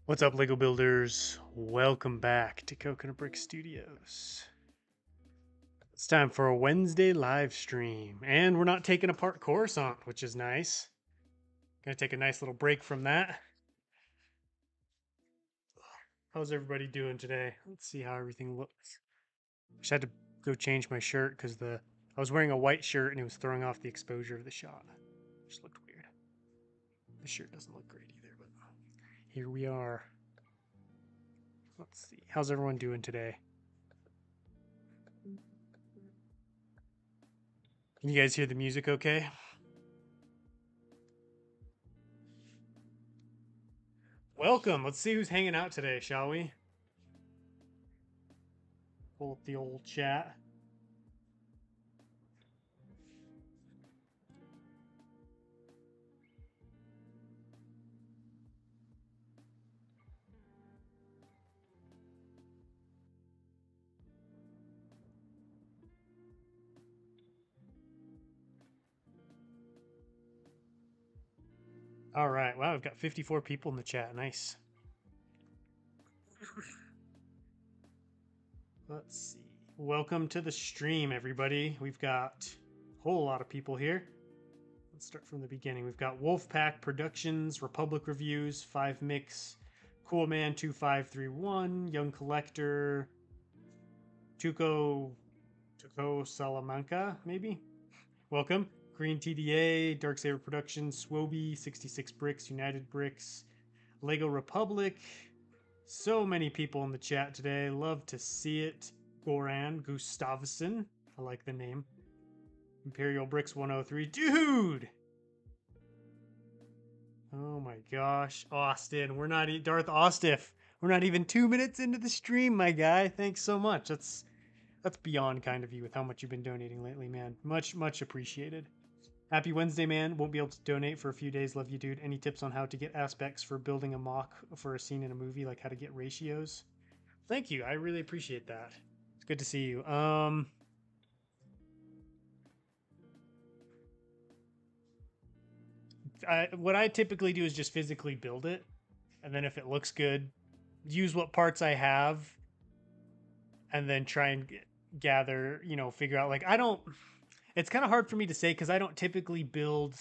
What's up, Lego builders? Welcome back to Coconut Brick Studios. It's time for a Wednesday live stream, and we're not taking apart Coruscant, which is nice. Gonna take a nice little break from that. How's everybody doing today? Let's see how everything looks. Just had to go change my shirt because I was wearing a white shirt and it was throwing off the exposure of the shot. Just looked weird. The shirt doesn't look great either, but here we are. Let's see. How's everyone doing today? Can you guys hear the music okay? Welcome. Let's see who's hanging out today, shall we? Pull up the old chat. All right. Wow, we've got 54 people in the chat. Nice. Let's see. Welcome to the stream, everybody. We've got a whole lot of people here. Let's start from the beginning. We've got Wolfpack Productions, Republic Reviews, 5 Mix, Coolman 2531, Young Collector, Tuco Salamanca, maybe. Welcome. Green TDA, Darksaber Productions, Swoby, 66 Bricks, United Bricks, Lego Republic. So many people in the chat today. Love to see it. Goran Gustavsson. I like the name. Imperial Bricks 103. Dude! Oh my gosh. Austin. We're not Darth Ostiff. We're not even 2 minutes into the stream, my guy. Thanks so much. That's beyond kind of you with how much you've been donating lately, man. Much appreciated. Happy Wednesday, man. Won't be able to donate for a few days. Love you, dude. Any tips on how to get aspects for building a mock for a scene in a movie, like how to get ratios? Thank you. I really appreciate that. It's good to see you. What I typically do is just physically build it, and then if it looks good, use what parts I have, and then try and gather, figure out. Like I don't. It's kind of hard for me to say because I don't typically build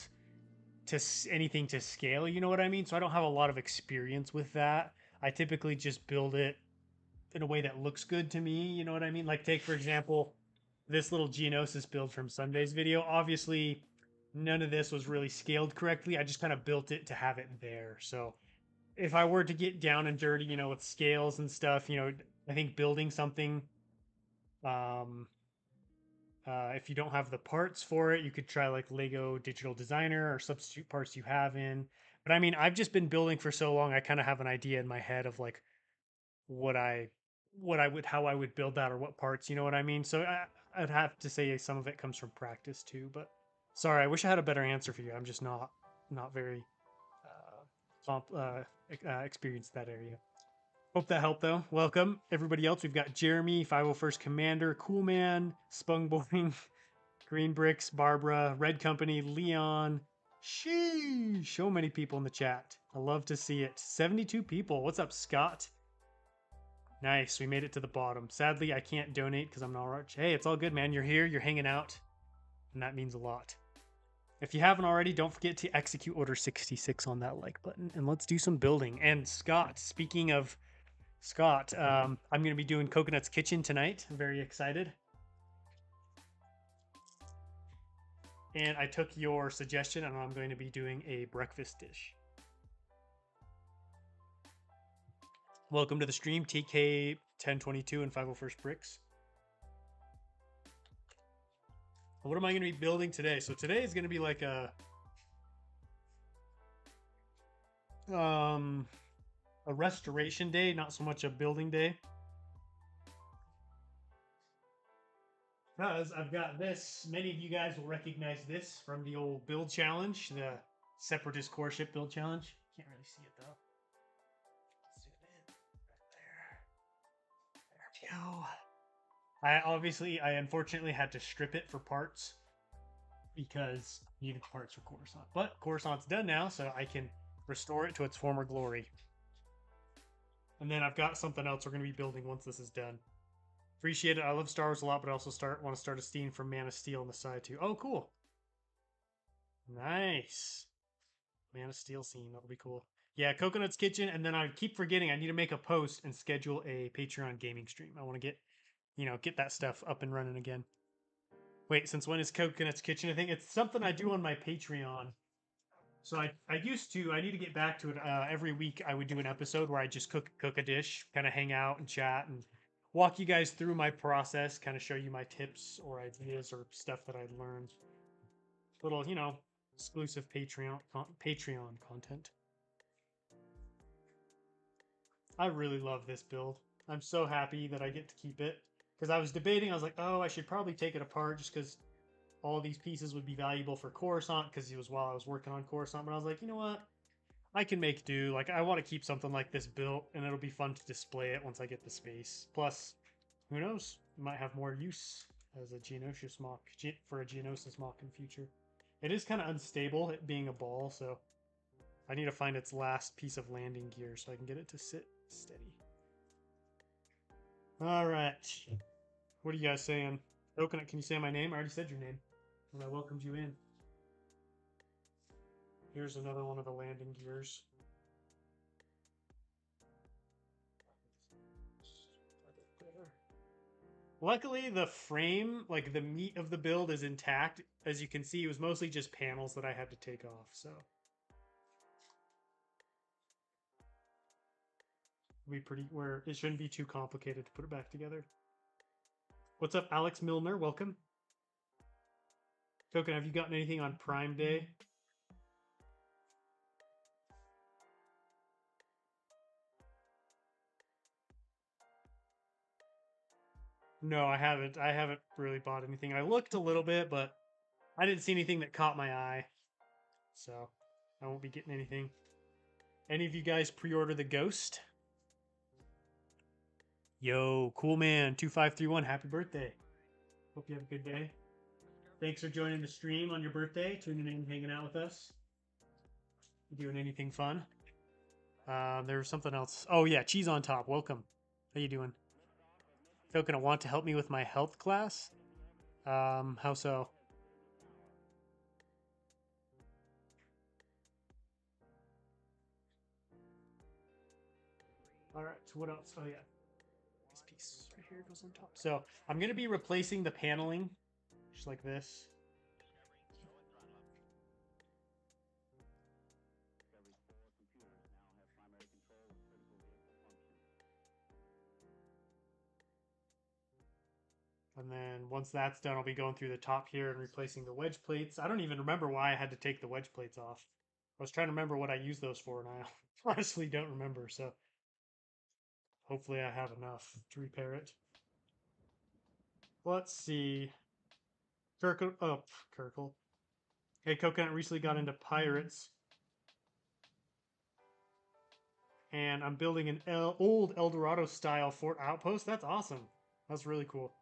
to anything to scale. You know what I mean? So I don't have a lot of experience with that. I typically just build it in a way that looks good to me. You know what I mean? Like take for example this little Geonosis build from Sunday's video. Obviously, none of this was really scaled correctly. I just kind of built it to have it there. So if I were to get down and dirty, with scales and stuff, I think building something, um, if you don't have the parts for it, you could try like Lego Digital Designer or substitute parts you have in. But I mean, I've just been building for so long, I kind of have an idea in my head of like what I how I would build that or what parts, you know what I mean? So I'd have to say some of it comes from practice too, but sorry, I wish I had a better answer for you. I'm just not very experienced in that area. Hope that helped though. Welcome everybody else. We've got Jeremy, 501st Commander, Coolman, Spungboing, Green Bricks, Barbara, Red Company, Leon. Sheesh, so many people in the chat. I love to see it. 72 people. What's up, Scott? Nice, we made it to the bottom. Sadly, I can't donate because I'm not rich. Hey, it's all good, man. You're here, you're hanging out, and that means a lot. If you haven't already, don't forget to execute Order 66 on that like button, and let's do some building. And Scott, speaking of Scott, I'm going to be doing Coconut's Kitchen tonight. I'm very excited. And I took your suggestion, and I'm going to be doing a breakfast dish. Welcome to the stream, TK 1022 and 501st Bricks. What am I going to be building today? So today is going to be like a restoration day, not so much a building day. Because I've got this. Many of you guys will recognize this from the old build challenge, the Separatist core ship build challenge. Can't really see it though. Zoom in right there. There we go. I unfortunately had to strip it for parts because I needed parts for Coruscant. But Coruscant's done now, so I can restore it to its former glory. And then I've got something else we're going to be building once this is done. Appreciate it. I love Star Wars a lot, but I also want to start a scene from Man of Steel on the side too. Oh, cool. Nice. Man of Steel scene. That'll be cool. Yeah, Coconut's Kitchen, and then I keep forgetting I need to make a post and schedule a Patreon gaming stream. I want to get that stuff up and running again. Wait, since when is Coconut's Kitchen? I think it's something I do on my Patreon. So I used to. I need to get back to it. Every week I would do an episode where I just cook a dish, kind of hang out and chat and walk you guys through my process, kind of show you my tips or ideas or stuff that I learned. Little, exclusive Patreon content. I really love this build. I'm so happy that I get to keep it because I was debating. I was like, oh, I should probably take it apart just because all these pieces would be valuable for Coruscant because it was while I was working on Coruscant. But I was like, you know what? I can make do. Like, I want to keep something like this built, and it'll be fun to display it once I get the space. Plus, who knows? We might have more use as a Geonosis mock for a Geonosis mock in future. It is kind of unstable, it being a ball, so I need to find its last piece of landing gear so I can get it to sit steady. All right. What are you guys saying? Coconut, can you say my name? I already said your name when I welcomed you in. Here's another one of the landing gears. Luckily, the frame, like the meat of the build, is intact. As you can see, it was mostly just panels that I had to take off, so. Where it shouldn't be too complicated to put it back together. What's up, Alex Milner? Welcome. Coconut, have you gotten anything on Prime Day? No, I haven't. I haven't really bought anything. I looked a little bit, but I didn't see anything that caught my eye. So, I won't be getting anything. Any of you guys pre-order the Ghost? Yo, cool man, 2531, happy birthday. Hope you have a good day. Thanks for joining the stream on your birthday, tuning in, hanging out with us. You doing anything fun? There was something else. Oh yeah, cheese on top. Welcome. How you doing? Coconut, want to help me with my health class? How so? All right. So what else? Oh yeah, this piece right here goes on top. So I'm gonna be replacing the paneling, just like this. And then once that's done, I'll be going through the top here and replacing the wedge plates. I don't even remember why I had to take the wedge plates off. I was trying to remember what I used those for, and I honestly don't remember. So hopefully I have enough to repair it. Let's see. Kirkle. Hey, Coconut recently got into pirates. And I'm building an old El Dorado style fort outpost. That's awesome. That's really cool.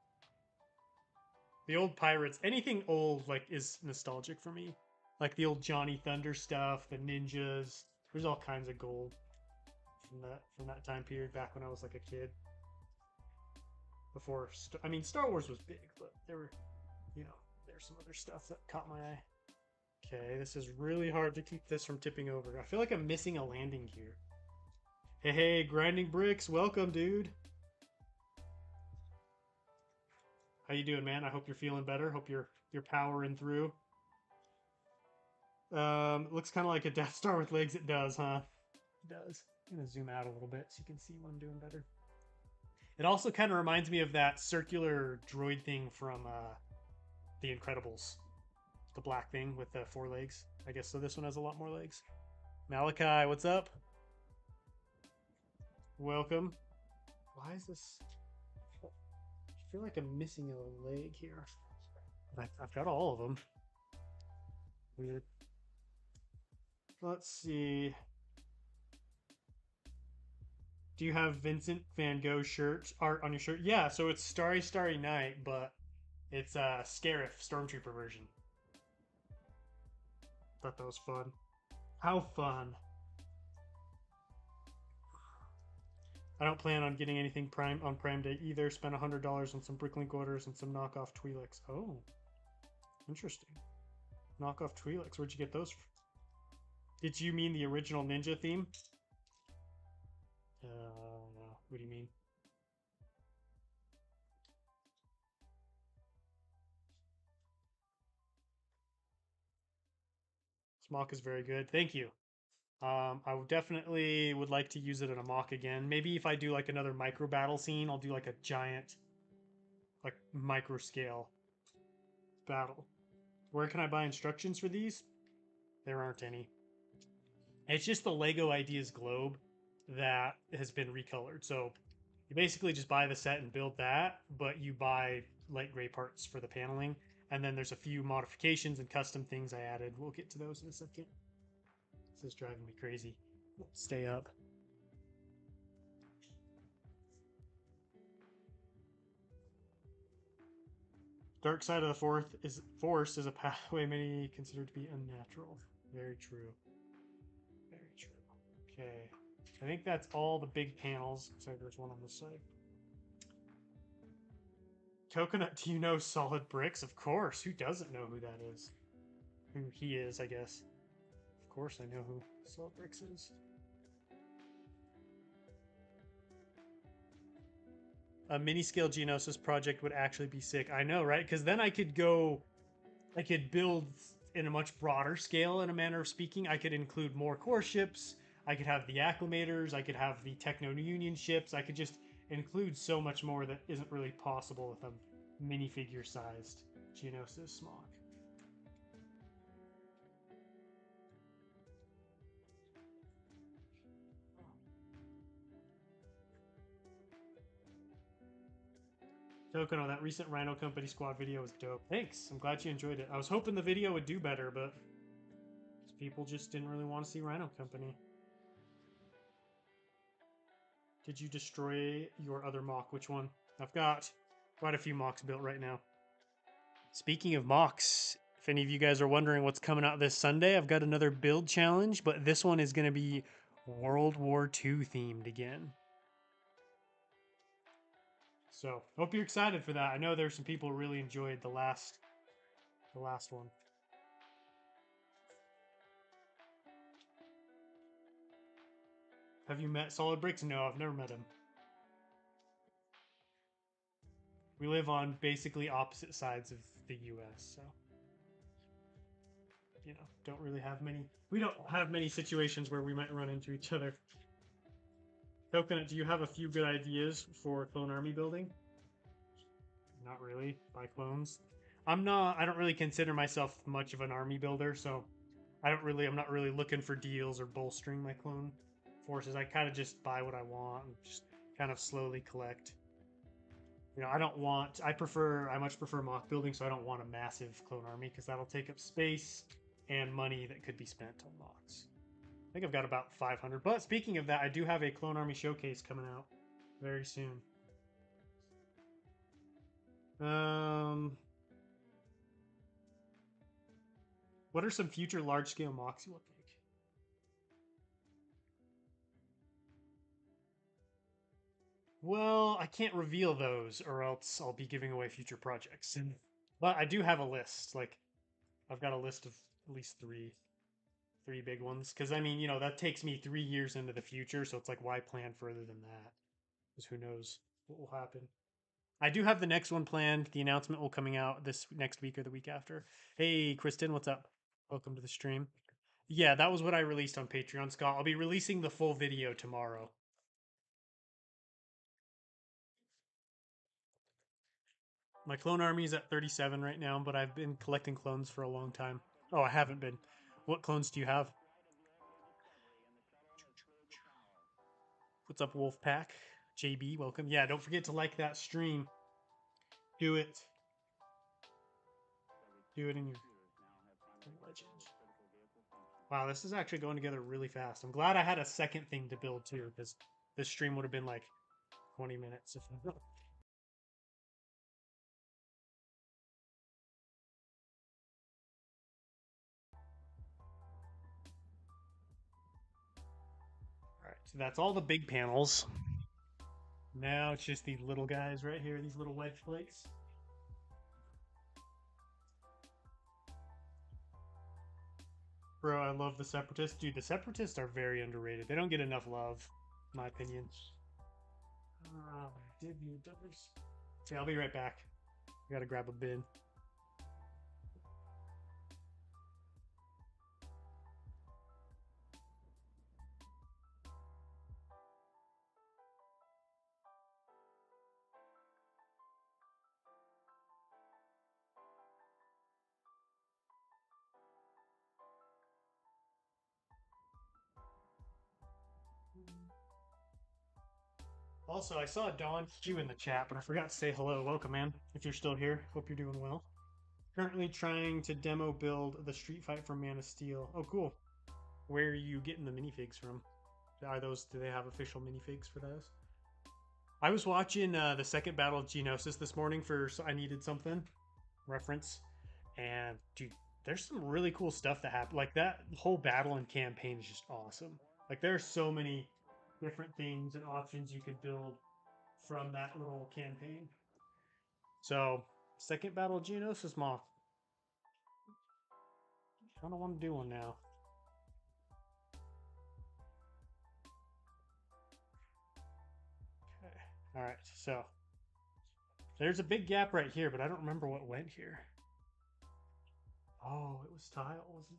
The old pirates, anything old like is nostalgic for me. Like the old Johnny Thunder stuff, the ninjas. There's all kinds of gold from that time period back when I was like a kid. Before, I mean, Star Wars was big, but there were, there's some other stuff that caught my eye. Okay, this is really hard to keep this from tipping over. I feel like I'm missing a landing gear. Hey, Grinding Bricks, welcome, dude. How you doing, man? I hope you're feeling better. Hope you're powering through. Looks kind of like a Death Star with legs. It does, huh? It does. I'm gonna zoom out a little bit so you can see what I'm doing better. It also kind of reminds me of that circular droid thing from The Incredibles. The black thing with the 4 legs. I guess so this one has a lot more legs. Malachi, what's up? Welcome. Why is this... I feel like I'm missing a leg here. I've got all of them. Weird. Let's see. Do you have Vincent Van Gogh art on your shirt? Yeah, so it's Starry Starry Night, but it's a Scarif Stormtrooper version. Thought that was fun. How fun. I don't plan on getting anything Prime on Prime Day either. Spent $100 on some Bricklink orders and some knockoff Twi'leks. Oh, interesting. Knockoff Twi'leks. Where'd you get those? Did you mean the original Ninja theme? What do you mean? Smock is very good. Thank you. I would definitely would like to use it in a mock again. Maybe if I do like another micro battle scene, I'll do like a giant, like micro scale battle. Where can I buy instructions for these? There aren't any. It's just the Lego Ideas globe that has been recolored. So you basically just buy the set and build that, but you buy light gray parts for the paneling. And then there's a few modifications and custom things I added. We'll get to those in a second. This is driving me crazy. Stay up. Dark side of the force is a pathway many consider to be unnatural. Very true. Very true. Okay. I think that's all the big panels. Sorry, there's one on this side. Coconut, do you know Solid Bricks? Of course. Who doesn't know who that is? Who he is, I guess. Of course I know who Solid Bricks is. A mini scale Geonosis project would actually be sick. I know, right? Because then I could build in a much broader scale, in a manner of speaking. I could include more core ships. I could have the acclimators. I could have the Techno Union ships. I could just include so much more that isn't really possible with a minifigure sized Geonosis Smock. Tokono, that recent Rhino Company squad video was dope. Thanks. I'm glad you enjoyed it. I was hoping the video would do better, but people just didn't really want to see Rhino Company. Did you destroy your other mock? Which one? I've got quite a few mocks built right now. Speaking of mocks, if any of you guys are wondering what's coming out this Sunday, I've got another build challenge, but this one is going to be World War II themed again. So, hope you're excited for that. I know there's some people who really enjoyed the last one. Have you met Solid Bricks? No, I've never met him. We live on basically opposite sides of the US, so don't really have many. We don't have many situations where we might run into each other. Coconut, do you have a few good ideas for clone army building? Not really. Buy clones. I'm not. I don't really consider myself much of an army builder, so I'm not really looking for deals or bolstering my clone forces. I kind of just buy what I want and just kind of slowly collect. I don't want. I much prefer mock building, so I don't want a massive clone army because that'll take up space and money that could be spent on mocks. I think I've got about 500. But speaking of that, I do have a clone army showcase coming out very soon. What are some future large scale mocks you will make? Well, I can't reveal those, or else I'll be giving away future projects. But I do have a list. Like, I've got a list of at least three big ones. Because I mean, that takes me 3 years into the future, so it's like, why plan further than that? Because who knows what will happen. I do have the next one planned. The announcement will coming out this next week or the week after. Hey, Kristen, what's up? Welcome to the stream. Yeah, that was what I released on Patreon, Scott. I'll be releasing the full video tomorrow. My clone army is at 37 right now, but I've been collecting clones for a long time. Oh, I haven't been. What clones do you have? What's up, Wolfpack? JB, welcome. Yeah, don't forget to like that stream. Do it. Do it in your legend. Wow, this is actually going together really fast. I'm glad I had a second thing to build too, because this stream would have been like 20 minutes if All right, so that's all the big panels. Now it's just these little guys right here, these little wedge plates. Bro, I love the Separatists. Dude, the Separatists are very underrated. They don't get enough love, in my opinion. Debut does. Okay, I'll be right back. I gotta grab a bin. Also, I saw Don Q in the chat, but I forgot to say hello. Welcome, man. If you're still here, hope you're doing well. Currently trying to demo build the Street Fight from Man of Steel. Oh, cool. Where are you getting the minifigs from? Do they have official minifigs for those? I was watching the second Battle of Geonosis this morning I needed something reference, and dude, there's some really cool stuff that happened. Like that whole battle and campaign is just awesome. Like there are so many different things and options you could build from that little campaign. So, second Battle of Geonosis moth. I don't want to do one now. Okay. All right. So there's a big gap right here, but I don't remember what went here. Oh, it was tile, wasn't it?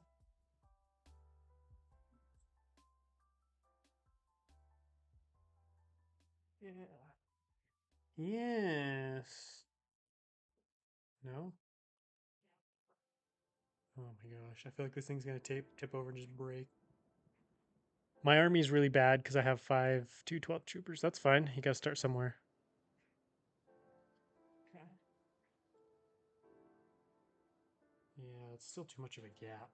Yeah. Yes. No. Oh my gosh. I feel like this thing's gonna tip over and just break. My army is really bad because I have 212 troopers. That's fine. You gotta start somewhere. Okay. Yeah, it's still too much of a gap.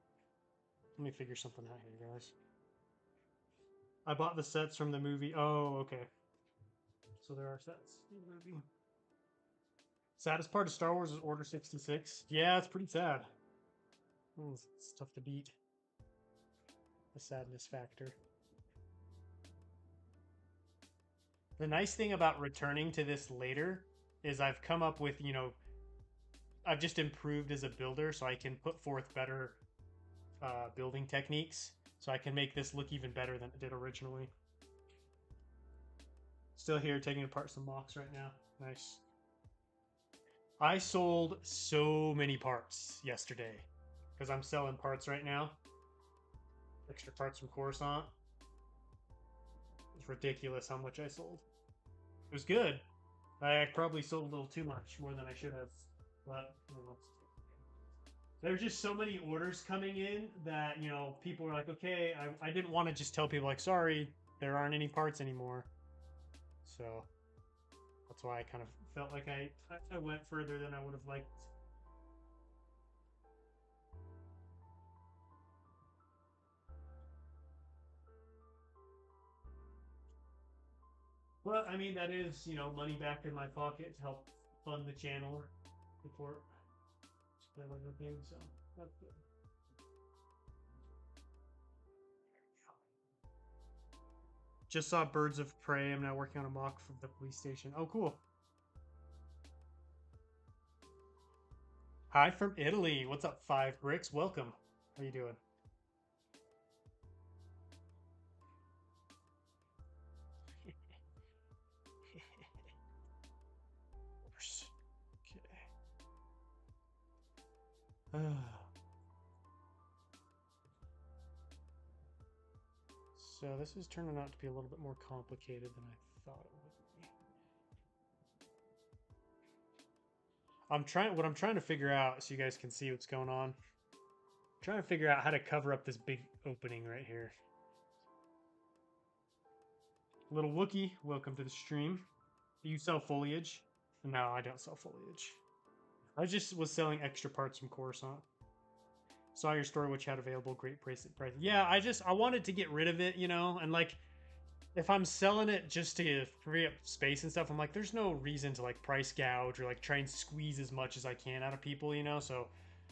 Let me figure something out here, guys. I bought the sets from the movie. Oh, okay. So there are sets in the movie. Saddest part of Star Wars is Order 66. Yeah, it's pretty sad. It's tough to beat. The sadness factor. The nice thing about returning to this later is I've come up with, I've just improved as a builder, so I can put forth better building techniques. So I can make this look even better than it did originally. Still here taking apart some mocks right now. Nice. I sold so many parts yesterday because I'm selling parts right now. Extra parts from Coruscant. It's ridiculous how much I sold. It was good. I probably sold a little too much, more than I should have. But there's just so many orders coming in that, people are like, okay, I didn't want to just tell people, like, sorry, there aren't any parts anymore. So that's why I kind of felt like I went further than I would have liked. But I mean, that is, money back in my pocket to help fund the channel, support that other thing. So that's good. Just saw Birds of Prey. I'm now working on a mock for the police station. Oh, cool. Hi from Italy. What's up, 5Bricks? Welcome. How you doing? Okay. So this is turning out to be a little bit more complicated than I thought it would be. What I'm trying to figure out, so you guys can see what's going on. I'm trying to figure out how to cover up this big opening right here. Little Wookie, welcome to the stream. Do you sell foliage? No, I don't sell foliage. I just was selling extra parts from Coruscant. Saw your store which had available, great price. Yeah, I wanted to get rid of it, and like if I'm selling it just to free up space and stuff, I'm like, there's no reason to like price gouge or like try and squeeze as much as I can out of people, so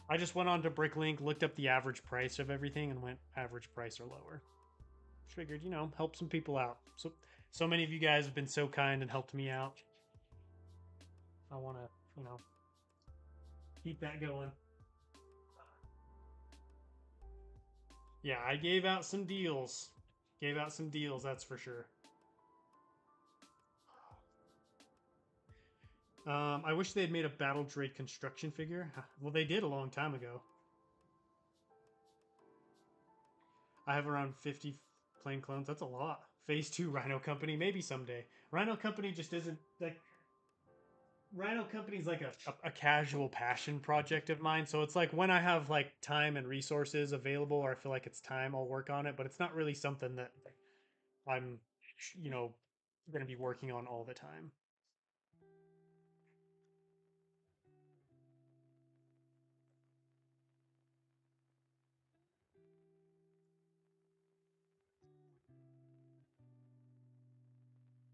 I just went on to Bricklink, looked up the average price of everything and went average price or lower. Figured, help some people out. So So many of you guys have been so kind and helped me out. I want to, keep that going. Yeah, I gave out some deals. Gave out some deals, that's for sure. I wish they had made a battle droid construction figure. Well, they did a long time ago. I have around 50 plane clones. That's a lot. Phase 2 Rhino Company, maybe someday. Rhino Company just isn't like Rhino Company's like a casual passion project of mine. So it's like when I have like time and resources available or I feel like it's time, I'll work on it. But it's not really something that I'm, you know, going to be working on all the time.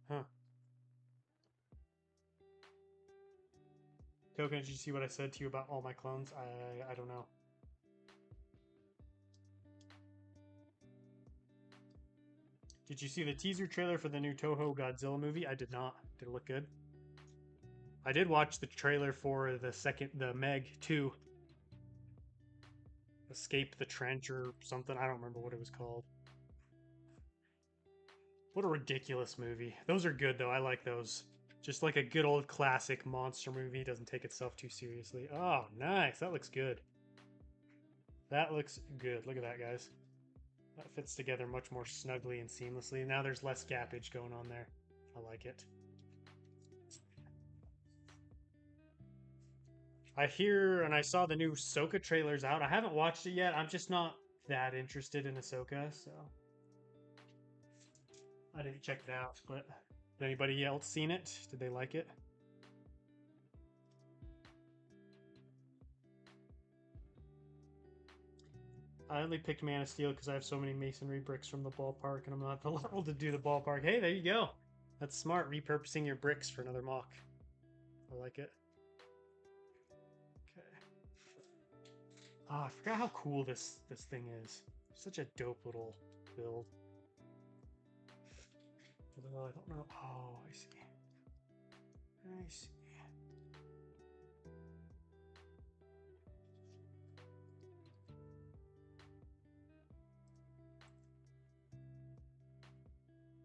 Huh. Token, did you see what I said to you about all my clones? I don't know. Did you see the teaser trailer for the new Toho Godzilla movie? I did not. Did it look good? I did watch the trailer for the Meg 2. Escape the Trench or something. I don't remember what it was called. What a ridiculous movie. Those are good though. I like those. Just like a good old classic monster movie. Doesn't take itself too seriously. Oh, nice. That looks good. That looks good. Look at that, guys. That fits together much more snugly and seamlessly. Now there's less gappage going on there. I like it. I hear and I saw the new Ahsoka trailers out. I haven't watched it yet. I'm just not that interested in Ahsoka, so I didn't check it out. But anybody else seen it? Did they like it? I only picked Man of Steel because I have so many masonry bricks from the ballpark and I'm not at the level to do the ballpark. Hey, there you go. That's smart, repurposing your bricks for another mock. I like it. Okay. Oh, I forgot how cool this thing is. Such a dope little build. Although I don't know. Oh, I see. I see.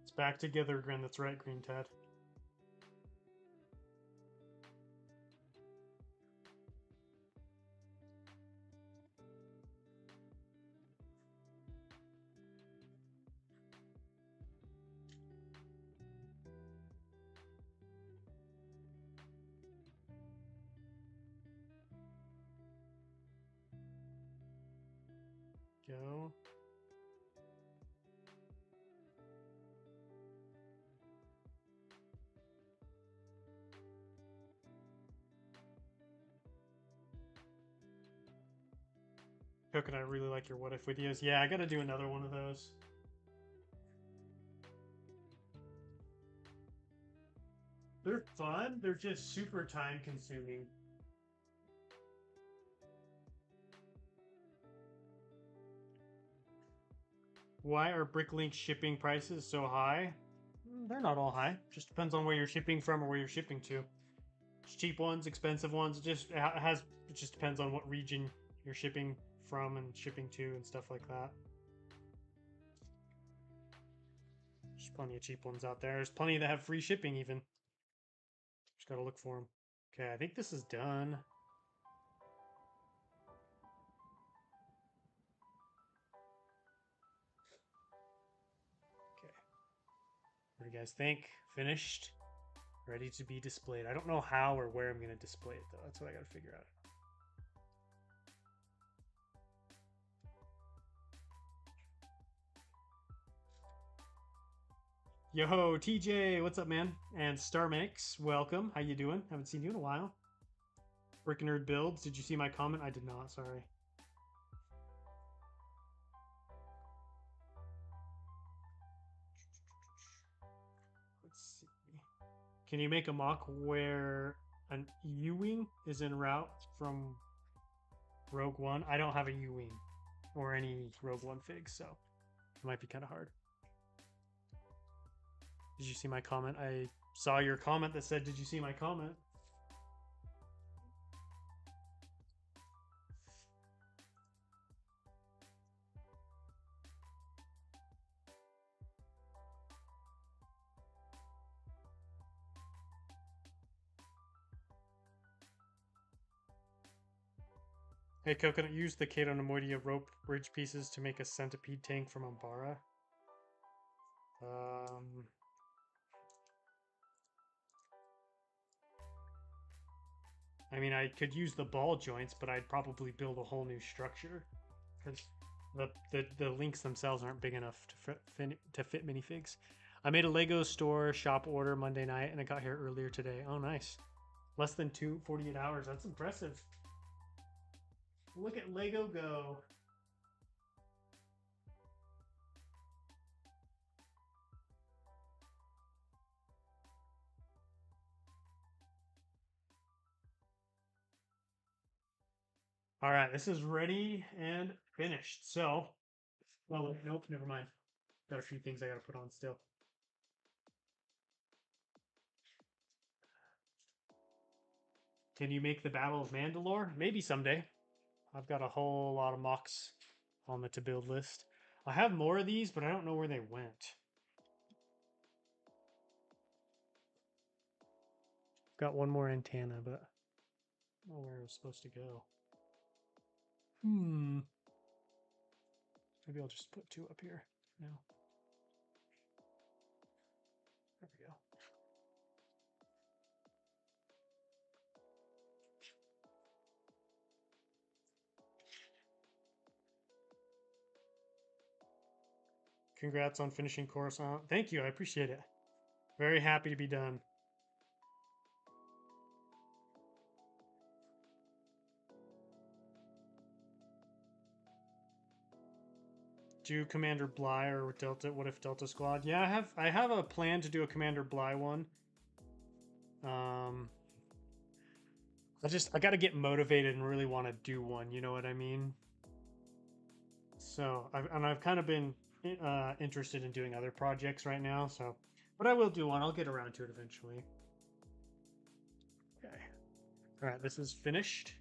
It's back together again. That's right, Green Ted. Go. Coconut, I really like your what if videos. Yeah, I gotta do another one of those. They're fun. They're just super time consuming. Why are Bricklink shipping prices so high? They're not all high. Just depends on where you're shipping from or where you're shipping to. There's cheap ones, expensive ones. It just depends on what region you're shipping from and shipping to and stuff like that. There's plenty of cheap ones out there. There's plenty that have free shipping even. Just gotta look for them. Okay, I think this is done. Okay. What do you guys think? Finished? Ready to be displayed. I don't know how or where I'm going to display it, though. That's what I got to figure out. Yo, TJ, what's up, man? And StarMix, welcome. How you doing? Haven't seen you in a while. Brick Nerd Builds, did you see my comment? I did not, sorry. Let's see. Can you make a mock where an U-Wing is en route from Rogue One? I don't have a U-Wing or any Rogue One figs, so it might be kind of hard. Did you see my comment? I saw your comment that said, "Did you see my comment?" Hey, Coconut, use the Kato Nemoidia rope bridge pieces to make a centipede tank from Umbara. I mean, I could use the ball joints, but I'd probably build a whole new structure because the links themselves aren't big enough to fit minifigs. I made a Lego store shop order Monday night, and it got here earlier today. Oh, nice. Less than 48 hours. That's impressive. Look at Lego go. All right, this is ready and finished. So, well, nope, never mind. Got a few things I got to put on still. Can you make the Battle of Mandalore? Maybe someday. I've got a whole lot of mocks on the to build list. I have more of these, but I don't know where they went. Got one more antenna, but I don't know where it was supposed to go. Maybe I'll just put two up here now. There we go. Congrats on finishing Coruscant. Thank you, I appreciate it. Very happy to be done. Do Commander Bly or Delta? What if Delta Squad? Yeah, I have a plan to do a Commander Bly one. I got to get motivated and really want to do one. You know what I mean? So I've kind of been interested in doing other projects right now. So, but I will do one. I'll get around to it eventually. Okay. All right, this is finished.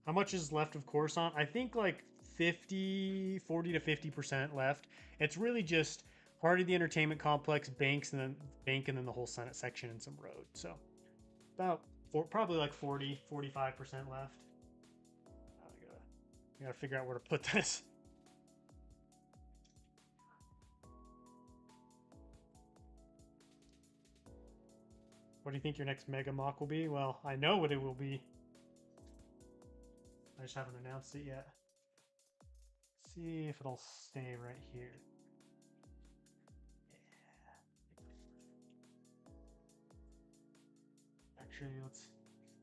How much is left of Coruscant? I think like 40 to 50% left. It's really just part of the entertainment complex, banks, and then the whole Senate section and some road. So about probably like 40, 45% left. I gotta figure out where to put this. What do you think your next Mega Mock will be? Well, I know what it will be. I just haven't announced it yet. Let's see if it'll stay right here. Yeah. Actually,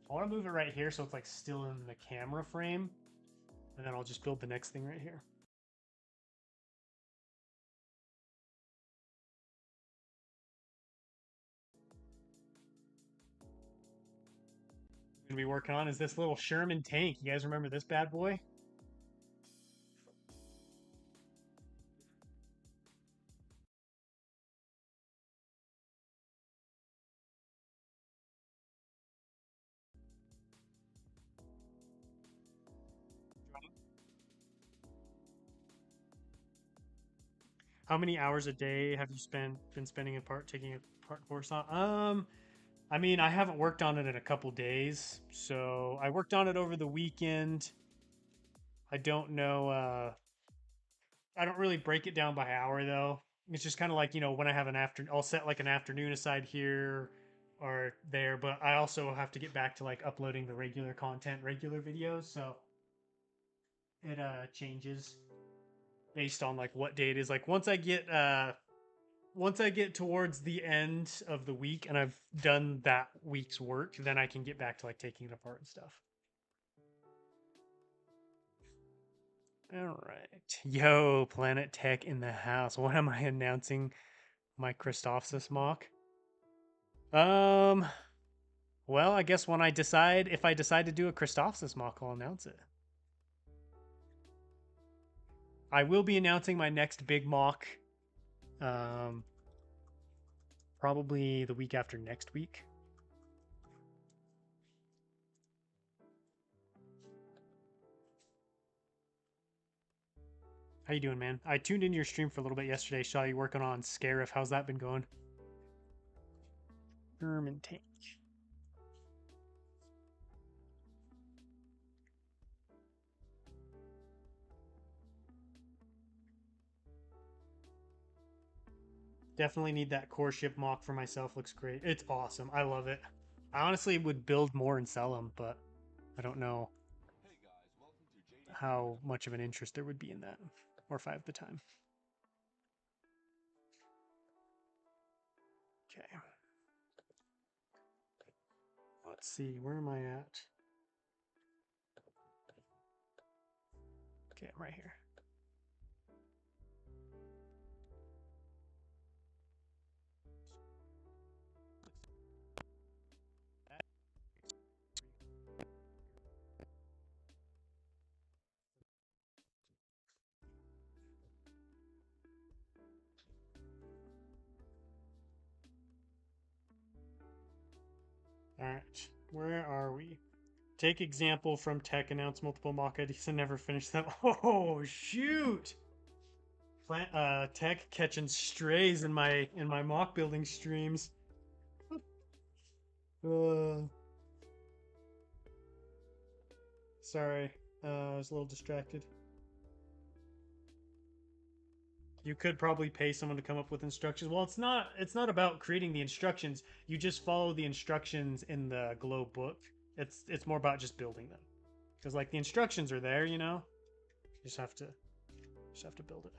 I want to move it right here so it's like still in the camera frame. And then I'll just build the next thing right here. Gonna be working on is this little Sherman tank. You guys remember this bad boy? How many hours a day have you been spending taking apart Coruscant? I mean, I haven't worked on it in a couple days, so I worked on it over the weekend. I don't know. I don't really break it down by hour though. It's just kind of like when I have an afternoon, I'll set like an afternoon aside here or there, but I also have to get back to like uploading the regular content, regular videos, so it changes based on like what day it is. Like once I get towards the end of the week and I've done that week's work, then I can get back to like taking it apart and stuff. All right. Yo, Planet Tech in the house. What am I announcing? My Christophsis mock? Well, I guess when if I decide to do a Christophsis mock, I'll announce it. I will be announcing my next big mock. Probably the week after next week. How you doing, man? I tuned into your stream for a little bit yesterday. Saw you working on Scarif. How's that been going? Sherman tank. Definitely need that core ship mock for myself. Looks great. It's awesome. I love it. I honestly would build more and sell them, but I don't know how much of an interest there would be in that, or if I have the time. Okay. Let's see. Where am I at? Okay, I'm right here. All right, where are we? Take example from tech, announce multiple mock IDs and never finish them. Oh shoot! Tech catching strays in my mock building streams. Sorry, I was a little distracted. You could probably pay someone to come up with instructions. Well, it's not about creating the instructions. You just follow the instructions in the Glow book. It's more about just building them. Because like the instructions are there, you know? You just have to build it.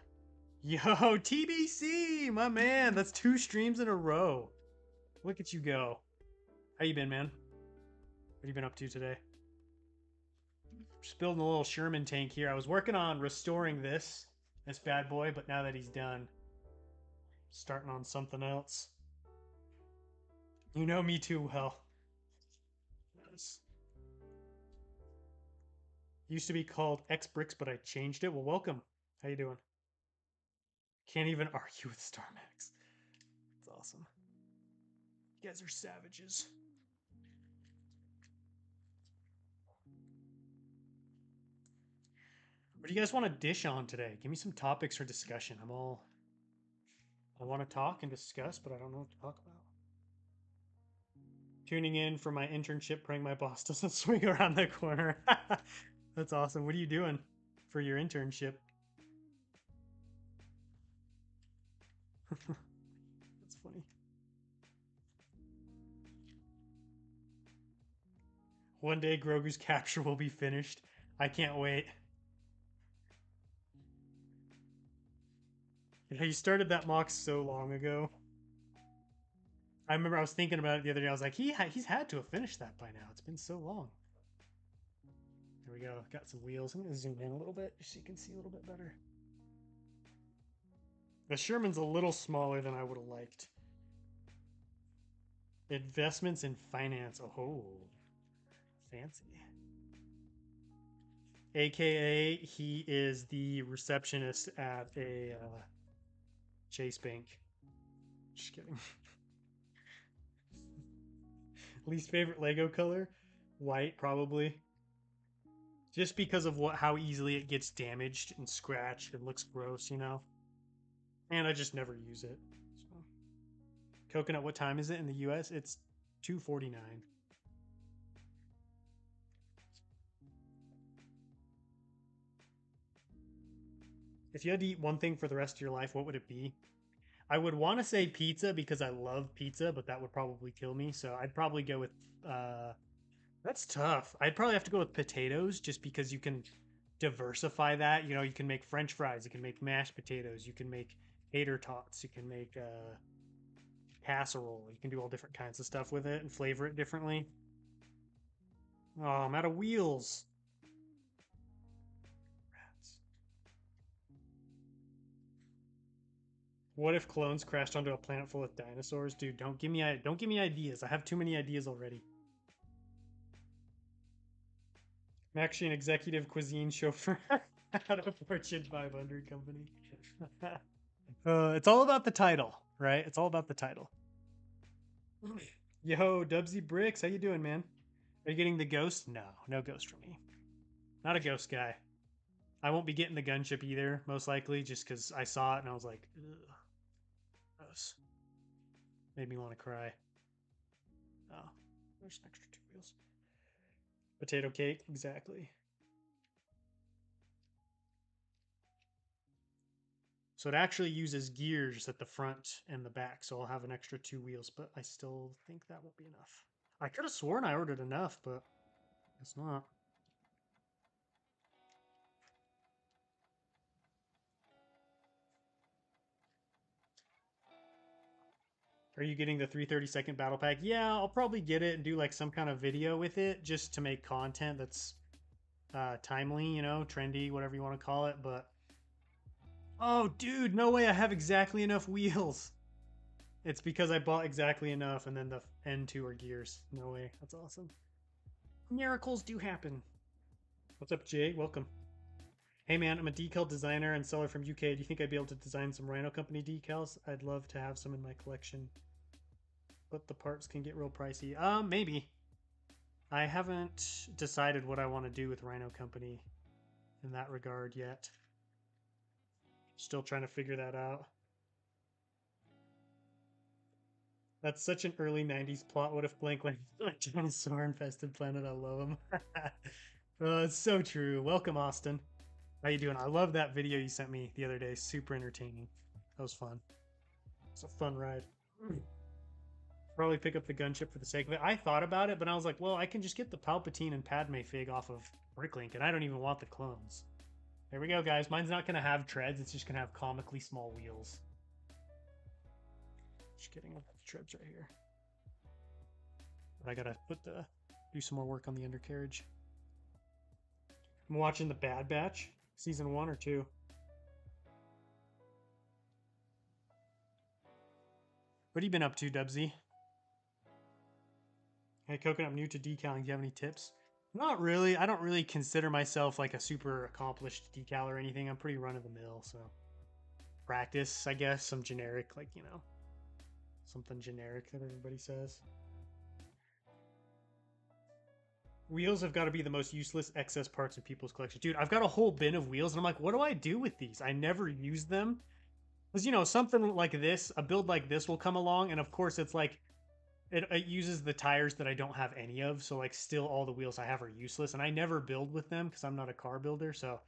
Yo, TBC, my man. That's 2 streams in a row. Look at you go. How you been, man? What have you been up to today? Just building a little Sherman tank here. I was working on restoring this bad boy, but now that he's done, starting on something else. You know me too well. Yes. Used to be called X Bricks, but I changed it. Well, welcome. How you doing? Can't even argue with StarMax. That's awesome. You guys are savages. What do you guys want to dish on today? Give me some topics for discussion. I want to talk and discuss, but I don't know what to talk about. Tuning in for my internship, praying my boss doesn't swing around the corner. That's awesome. What are you doing for your internship? That's funny. One day Grogu's capture will be finished. I can't wait. Yeah, you started that mock so long ago. I remember I was thinking about it the other day. I was like, he's had to have finished that by now. It's been so long. There we go. Got some wheels. I'm going to zoom in a little bit so you can see a little bit better. The Sherman's a little smaller than I would have liked. Investments in finance. Oh, fancy. AKA, he is the receptionist at a Chase Bank. Just kidding. Least favorite Lego color? White, probably. Just because of how easily it gets damaged and scratched and looks gross, you know? And I just never use it. So. Coconut, what time is it in the US? It's 2:49. If you had to eat one thing for the rest of your life, what would it be? I would want to say pizza because I love pizza, but that would probably kill me. So I'd probably go with that's tough. I'd probably have to go with potatoes just because you can diversify that. You know, you can make French fries, you can make mashed potatoes, you can make tater tots, you can make casserole. You can do all different kinds of stuff with it and flavor it differently. Oh, I'm out of wheels. Rats. What if clones crashed onto a planet full of dinosaurs? Dude, don't give me ideas. I have too many ideas already. I'm actually an executive cuisine chauffeur at a Fortune 500 company. It's all about the title, right? It's all about the title. Yo, Dubsy Bricks, how you doing, man? Are you getting the ghost? No, no ghost for me. Not a ghost guy. I won't be getting the gunship either, most likely, just because I saw it and I was like, ugh, gross. Made me want to cry. Oh, there's an extra 2 wheels. Potato cake, exactly. So it actually uses gears at the front and the back, so I'll have an extra 2 wheels, but I still think that won't be enough. I could have sworn I ordered enough, but it's not. Are you getting the 332nd battle pack? Yeah, I'll probably get it and do like some kind of video with it just to make content that's timely, you know, trendy, whatever you want to call it. But oh, dude, no way! I have exactly enough wheels. It's because I bought exactly enough, and then the N2 are gears. No way. That's awesome. Miracles do happen. What's up, Jay? Welcome. Hey man, I'm a decal designer and seller from UK. Do you think I'd be able to design some Rhino Company decals? I'd love to have some in my collection, but the parts can get real pricey. Maybe. I haven't decided what I want to do with Rhino Company in that regard yet. Still trying to figure that out. That's such an early 90s plot. What if Blank went to a dinosaur infested planet? I love him. It's so true. Welcome, Austin. How you doing? I love that video you sent me the other day. Super entertaining. That was fun. It's a fun ride. Probably pick up the gunship for the sake of it. I thought about it, but I was like, well, I can just get the Palpatine and Padme fig off of Bricklink, and I don't even want the clones. There we go, guys. Mine's not going to have treads. It's just going to have comically small wheels. Just kidding. I've got the treads right here. But I got to do some more work on the undercarriage. I'm watching The Bad Batch, season 1 or 2. What have you been up to, Dubsy? Hey, Coconut, I'm new to decaling. Do you have any tips? Not really. I don't really consider myself like a super accomplished decal or anything. I'm pretty run of the mill, so practice, I guess, some generic, like, you know, something generic that everybody says. Wheels have got to be the most useless excess parts in people's collection. Dude, I've got a whole bin of wheels, and I'm like, what do I do with these? I never use them. Because, you know, something like this, a build like this will come along, and of course it's like, it uses the tires that I don't have any of, so like still all the wheels I have are useless, and I never build with them because I'm not a car builder, so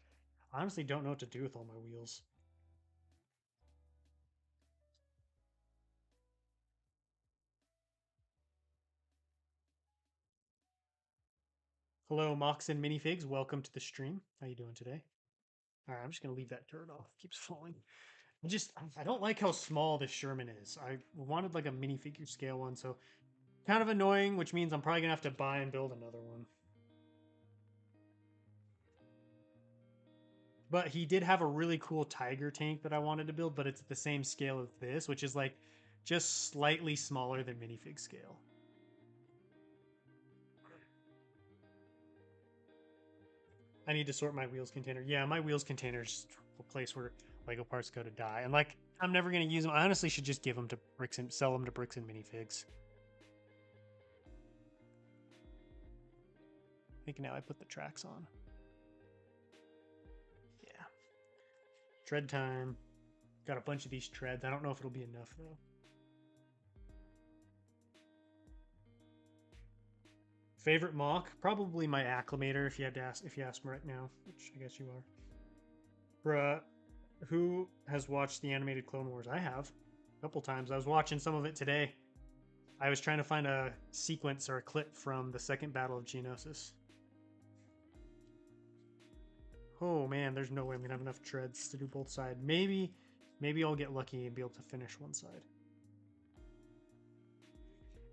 I honestly don't know what to do with all my wheels. Hello, Moxon Minifigs. Welcome to the stream. How you doing today? All right, I'm just gonna leave that turret off. It keeps falling. I don't like how small this Sherman is. I wanted like a minifigure scale one, so kind of annoying, which means I'm probably gonna have to buy and build another one. But he did have a really cool tiger tank that I wanted to build, but it's at the same scale as this, which is like just slightly smaller than minifig scale. I need to sort my wheels container. Yeah, my wheels container is a place where Lego parts go to die. And like, I'm never going to use them. I honestly should just give them to Bricks and sell them to Bricks and Minifigs. I think now I put the tracks on. Yeah. Tread time. Got a bunch of these treads. I don't know if it'll be enough though. Favorite mock? Probably my acclimator if you had to ask me right now, which I guess you are. Bruh, who has watched the animated Clone Wars? I have. A couple times. I was watching some of it today. I was trying to find a sequence or a clip from the second Battle of Geonosis. Oh man, there's no way I'm gonna have enough treads to do both sides. Maybe I'll get lucky and be able to finish one side.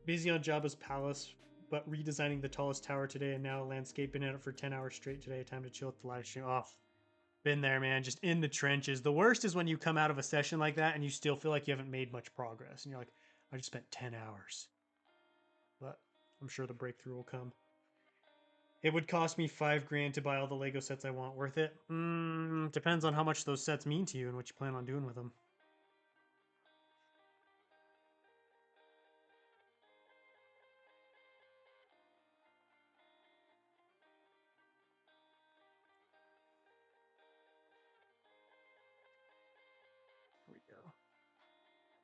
Busy on Jabba's palace, but redesigning the tallest tower today and now landscaping it for 10 hours straight today. Time to chill at the live stream. Off. Been there, man. Just in the trenches. The worst is when you come out of a session like that and you still feel like you haven't made much progress. And you're like, I just spent 10 hours. But I'm sure the breakthrough will come. It would cost me $5,000 to buy all the Lego sets I want. Worth it? Depends on how much those sets mean to you and what you plan on doing with them. go.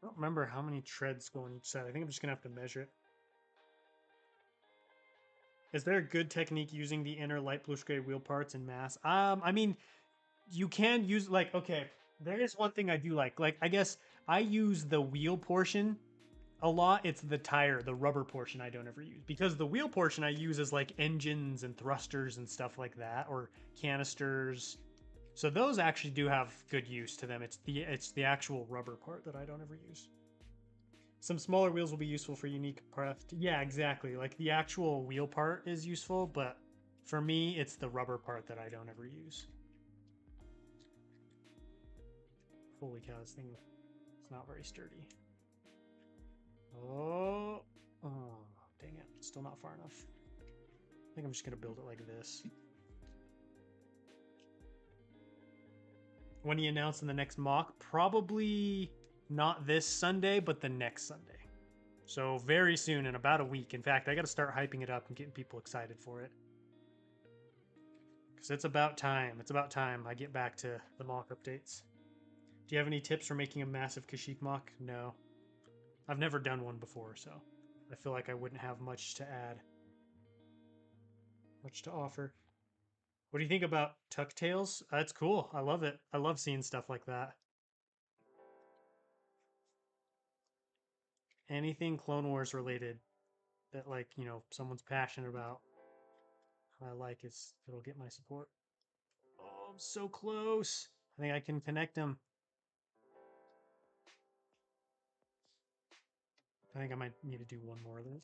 I don't remember how many treads go on each side. I think I'm just gonna have to measure it. Is there a good technique using the inner light bluish gray wheel parts in mass? I mean, you can use like okay, there is one thing I do like. Like I guess I use the wheel portion a lot. It's the tire, the rubber portion I don't ever use because the wheel portion I use is like engines and thrusters and stuff like that, or canisters. So those actually do have good use to them. It's the actual rubber part that I don't ever use. Some smaller wheels will be useful for unique parts. Yeah, exactly. Like the actual wheel part is useful, but for me, it's the rubber part that I don't ever use. Holy cow, this thing is not very sturdy. Oh, dang it. Still not far enough. I think I'm just going to build it like this. When he announced in the next mock, probably not this Sunday, but the next Sunday. So very soon, in about a week. In fact, I got to start hyping it up and getting people excited for it. Because it's about time. It's about time I get back to the mock updates. Do you have any tips for making a massive Kashyyyk mock? No. I've never done one before, so I feel like I wouldn't have much to add. Much to offer. What do you think about tuck tails? That's cool. I love it. I love seeing stuff like that. Anything Clone Wars related that like, someone's passionate about, I like is it'll get my support. Oh, I'm so close. I think I can connect them. I think I might need to do one more of this.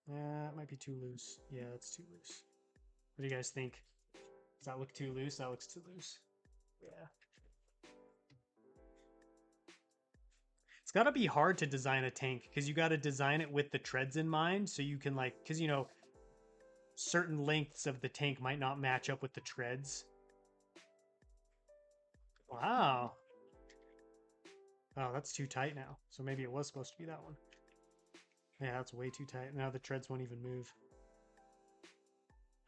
It might be too loose. Yeah, it's too loose. What do you guys think? Does that look too loose? That looks too loose. Yeah. It's got to be hard to design a tank because you got to design it with the treads in mind. So you can like, because certain lengths of the tank might not match up with the treads. Wow. Oh, that's too tight now. So maybe it was supposed to be that one. Yeah, that's way too tight. Now the treads won't even move.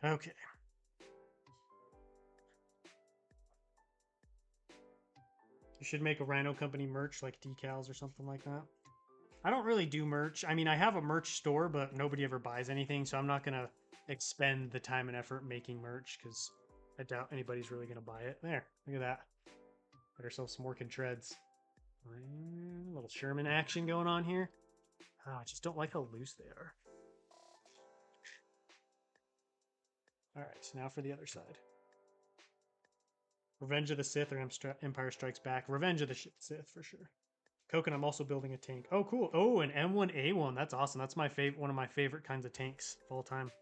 Okay. You should make a Rhino Company merch like decals or something like that. I don't really do merch. I mean, I have a merch store, but nobody ever buys anything, so I'm not going to expend the time and effort making merch because I doubt anybody's really going to buy it. There, look at that. Got ourselves some working treads. A little Sherman action going on here. Oh, I just don't like how loose they are. All right, so now for the other side. Revenge of the Sith or Empire Strikes Back. Revenge of the Sith for sure. Coke, I'm also building a tank. Oh, cool. Oh, an M1A1. That's awesome. That's my favorite. One of my favorite kinds of tanks of all time.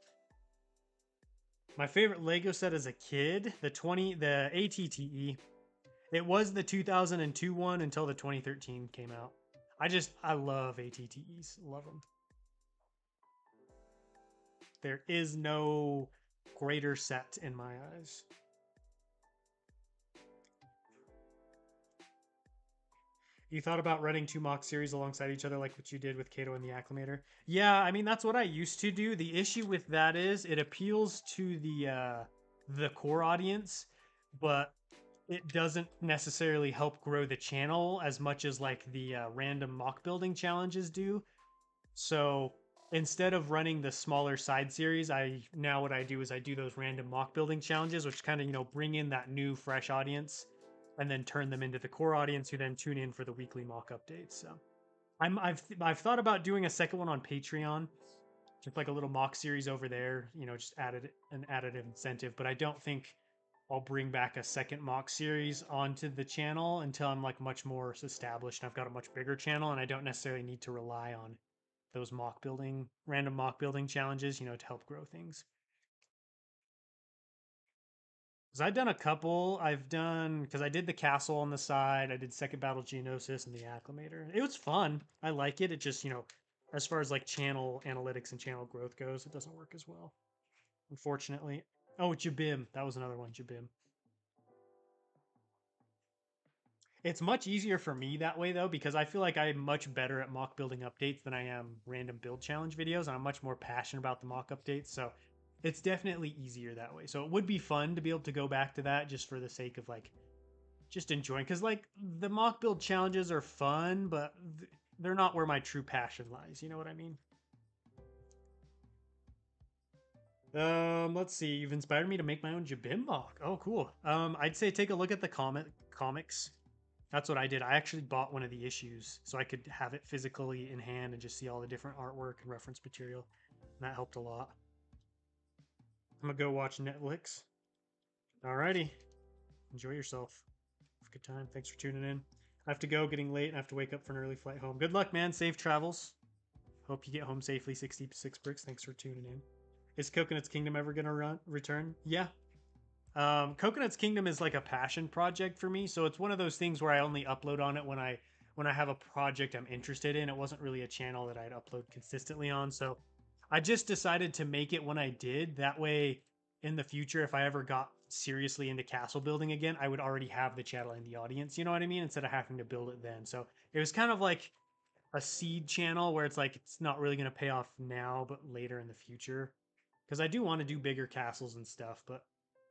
My favorite Lego set as a kid, the ATTE. It was the 2002 one until the 2013 came out. I love ATTEs. Love them. There is no greater set in my eyes. You thought about running two mock series alongside each other like what you did with Kato and the Acclimator? Yeah, I mean that's what I used to do. The issue with that is it appeals to the core audience, but it doesn't necessarily help grow the channel as much as like the random mock building challenges do. So instead of running the smaller side series, what I do is I do those random mock building challenges, which kind of bring in that new fresh audience and then turn them into the core audience who then tune in for the weekly mock updates. So I've thought about doing a second one on Patreon, just like a little mock series over there, just added an additive incentive, but I don't think I'll bring back a second mock series onto the channel until I'm like much more established and I've got a much bigger channel and I don't necessarily need to rely on those random mock building challenges, to help grow things. Because I've done a couple. Because I did the castle on the side, I did Second Battle Geonosis and the Acclimator. It was fun. I like it. It just, as far as like channel analytics and channel growth goes, it doesn't work as well, unfortunately. Oh, Jabim. That was another one, Jabim. It's much easier for me that way though, because I feel like I'm much better at mock building updates than I am random build challenge videos, and I'm much more passionate about the mock updates. So It's definitely easier that way. So it would be fun to be able to go back to that just for the sake of like just enjoying, because like the mock build challenges are fun, but they're not where my true passion lies. You know what I mean? Let's see. You've inspired me to make my own Jabim mock. Oh, cool. I'd say take a look at the comics. That's what I did. I actually bought one of the issues so I could have it physically in hand and just see all the different artwork and reference material. And that helped a lot. I'm gonna go watch Netflix. Alrighty. Enjoy yourself. Have a good time. Thanks for tuning in. I have to go, getting late, and I have to wake up for an early flight home. Good luck, man. Safe travels. Hope you get home safely. 66 bricks. Thanks for tuning in. Is Coconut's Kingdom ever gonna return? Yeah. Coconut's Kingdom is like a passion project for me, so it's one of those things where I only upload on it when I have a project I'm interested in. It wasn't really a channel that I'd upload consistently on, so I just decided to make it when I did. That way, in the future, if I ever got seriously into castle building again, I would already have the channel in the audience. You know what I mean? Instead of having to build it then. So it was kind of like a seed channel where it's like it's not really going to pay off now, but later in the future. Because I do want to do bigger castles and stuff, but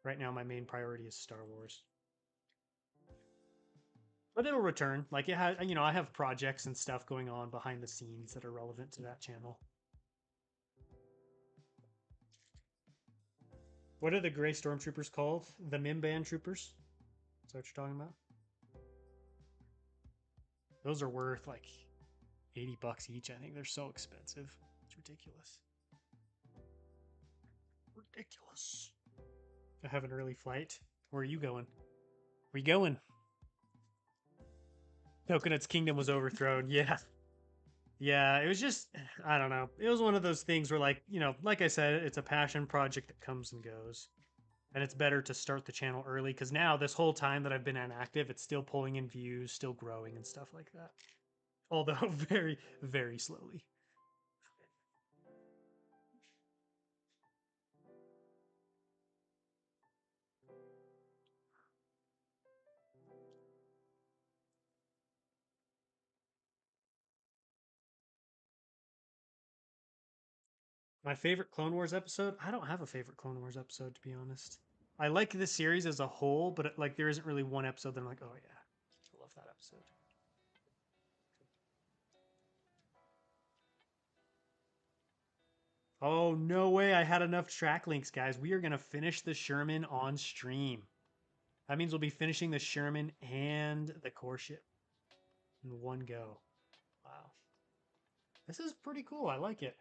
right now my main priority is Star Wars. But it'll return. Like it has, you know, I have projects and stuff going on behind the scenes that are relevant to that channel. What are the gray stormtroopers called? The Mimban troopers? Is that what you're talking about? Those are worth like 80 bucks each. I think they're so expensive. It's ridiculous. Ridiculous. I have an early flight. Where are you going? Where you going? Coconut's kingdom was overthrown. Yeah. Yeah, it was just I don't know. It was one of those things where like, you know, like I said, it's a passion project that comes and goes. And it's better to start the channel early because now this whole time that I've been inactive, it's still pulling in views, still growing and stuff like that. Although very, very slowly. My favorite Clone Wars episode? I don't have a favorite Clone Wars episode to be honest. I like this series as a whole, but like there isn't really one episode that I'm like, oh yeah, I love that episode. Oh no way! I had enough track links, guys. We are gonna finish the Sherman on stream. That means we'll be finishing the Sherman and the core ship in one go. Wow, this is pretty cool. I like it.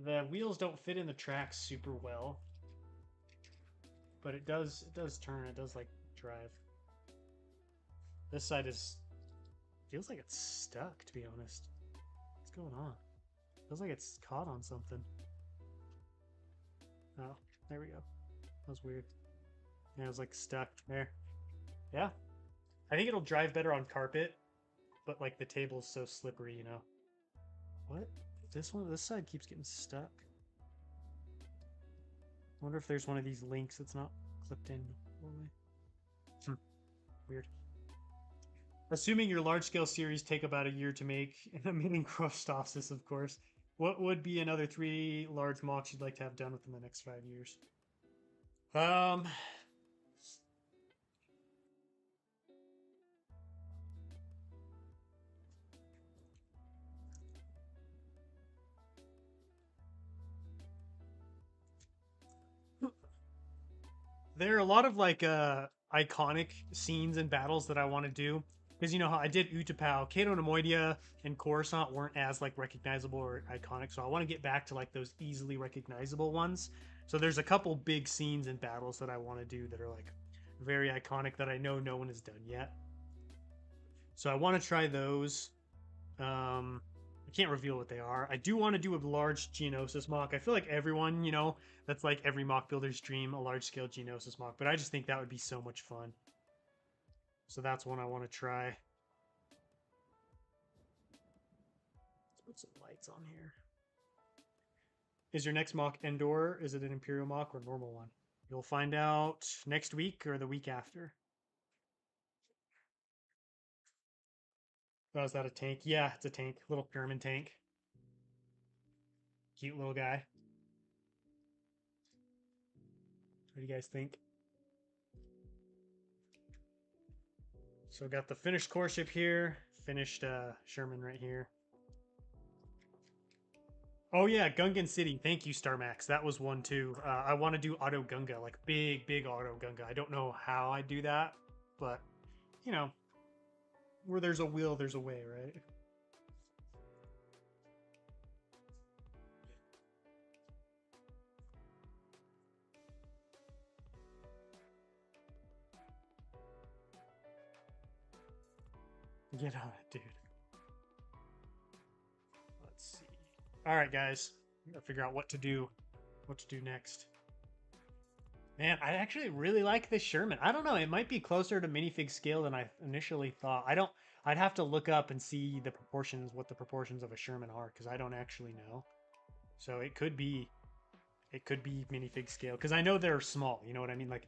The wheels don't fit in the tracks super well, but it does turn. It does like drive. This side is feels like it's stuck to be honest. What's going on? Feels like it's caught on something. Oh, there we go. That was weird. Yeah, it was like stuck there. Yeah, I think it'll drive better on carpet, but like the table's so slippery, you know. What? This side keeps getting stuck. I wonder if there's one of these links that's not clipped in all the way. Weird. Assuming your large scale series take about a year to make, and a million stops this, of course, what would be another 3 large mocks you'd like to have done within the next 5 years? Um, there are a lot of like iconic scenes and battles that I want to do because you know how I did Utapau, Cato Nemoidia, and Coruscant weren't as like recognizable or iconic, so I want to get back to like those easily recognizable ones. So there's a couple big scenes and battles that I want to do that are like very iconic that I know no one has done yet. So I want to try those. I can't reveal what they are. I do want to do a large Geonosis mock. I feel like everyone, you know, that's like every mock builder's dream, a large scale Geonosis mock. But I just think that would be so much fun. So that's one I want to try. Let's put some lights on here. Is your next mock Endor? Is it an Imperial mock or normal one? You'll find out next week or the week after. Oh, is that a tank? Yeah, it's a tank. Little Sherman tank. Cute little guy. What do you guys think? So got the finished core ship here, finished Sherman right here. Oh yeah, Gungan City. Thank you, Starmax. That was one too. I want to do auto Gunga, like big auto Gunga. I don't know how I do that, but you know, where there's a will, there's a way, right? Get on it, dude. Let's see. All right, guys. Gotta figure out what to do next. Man, I actually really like this Sherman. I don't know. It might be closer to minifig scale than I initially thought. I don't. I'd have to look up and see the proportions, what the proportions of a Sherman are, because I don't actually know. So it could be minifig scale, because I know they're small. You know what I mean? Like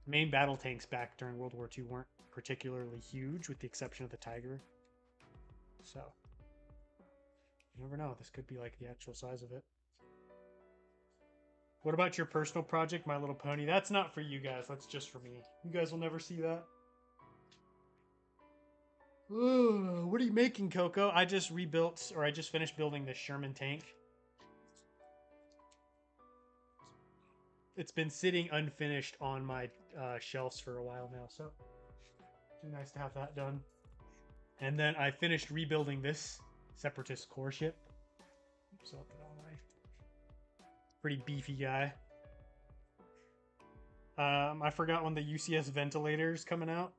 main battle tanks back during World War II weren't particularly huge, with the exception of the Tiger. So you never know. This could be like the actual size of it. What about your personal project, My Little Pony? That's not for you guys. That's just for me. You guys will never see that. Ooh, what are you making, Coco? I just rebuilt, or I just finished building this Sherman tank. It's been sitting unfinished on my shelves for a while now, so too nice to have that done. And then I finished rebuilding this Separatist core ship. So I'll put on my pretty beefy guy. I forgot when the UCS ventilator's coming out.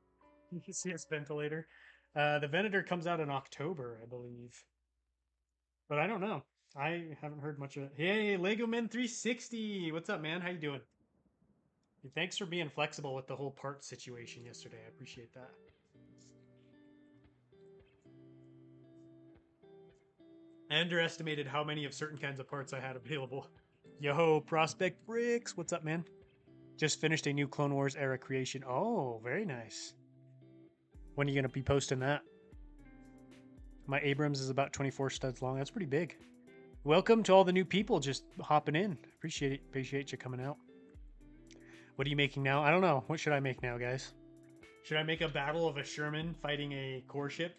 UCS ventilator. The Venator comes out in October, I believe. But I don't know. I haven't heard much of it. Hey, Lego Man 360! What's up, man? How you doing? And thanks for being flexible with the whole part situation yesterday. I appreciate that. I underestimated how many of certain kinds of parts I had available. Yo, Prospect Bricks! What's up, man? Just finished a new Clone Wars era creation. Oh, very nice. When are you going to be posting that? My Abrams is about 24 studs long. That's pretty big. Welcome to all the new people just hopping in. Appreciate it. Appreciate you coming out. What are you making now? I don't know. What should I make now, guys? Should I make a battle of a Sherman fighting a core ship?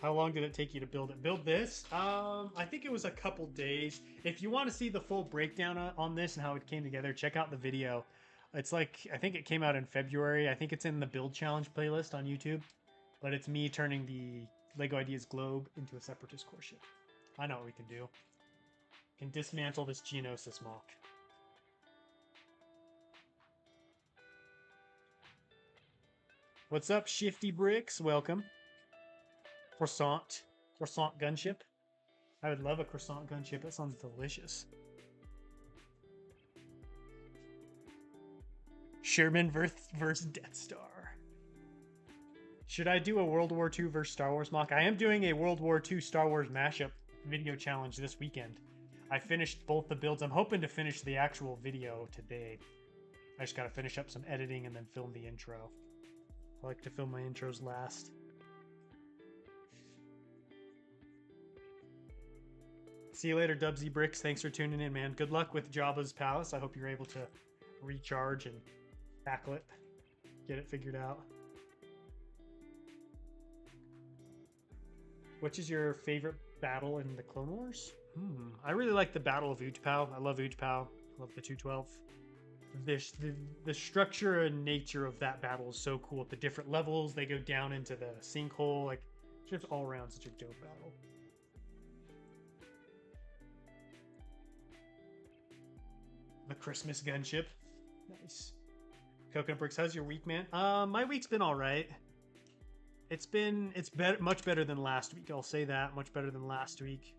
How long did it take you to build it? Build this? I think it was a couple days. If you want to see the full breakdown on this and how it came together, check out the video. It's like, I think it came out in February. I think it's in the Build Challenge playlist on YouTube. But it's me turning the LEGO Ideas Globe into a Separatist core ship. I know what we can do. We can dismantle this Geonosis mock. What's up, Shifty Bricks? Welcome. Croissant gunship. I would love a croissant gunship. That sounds delicious. Sherman versus Death Star. Should I do a World War II versus Star Wars mock? I am doing a World War II Star Wars mashup video challenge this weekend. I finished both the builds. I'm hoping to finish the actual video today. I just gotta finish up some editing and then film the intro. I like to film my intros last. See you later, Dubsy Bricks. Thanks for tuning in, man. Good luck with Jabba's Palace. I hope you're able to recharge and tackle it. Get it figured out. Which is your favorite battle in the Clone Wars? I really like the Battle of Utapau. I love Utapau. I love the 212. The structure and nature of that battle is so cool. The different levels, they go down into the sinkhole. Like, just all around such a dope battle. The Christmas gunship. Nice. Coconut Bricks, how's your week, man? My week's been all right. It's much better than last week. I'll say that. Much better than last week.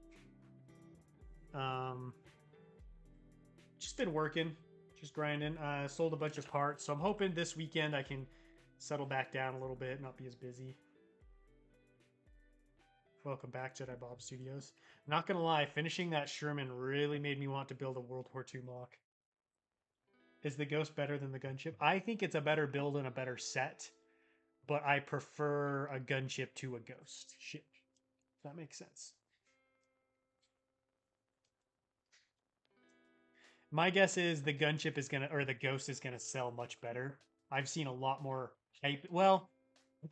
Just been working, just grinding. Sold a bunch of parts, so I'm hoping this weekend I can settle back down a little bit, not be as busy. Welcome back, Jedi Bob Studios. Not gonna lie, finishing that Sherman really made me want to build a World War II mock. Is the Ghost better than the gunship? I think it's a better build and a better set, but I prefer a gunship to a ghost ship. If that makes sense. My guess is the gunship is gonna, or the ghost is gonna sell much better. I've seen a lot more hype. Well,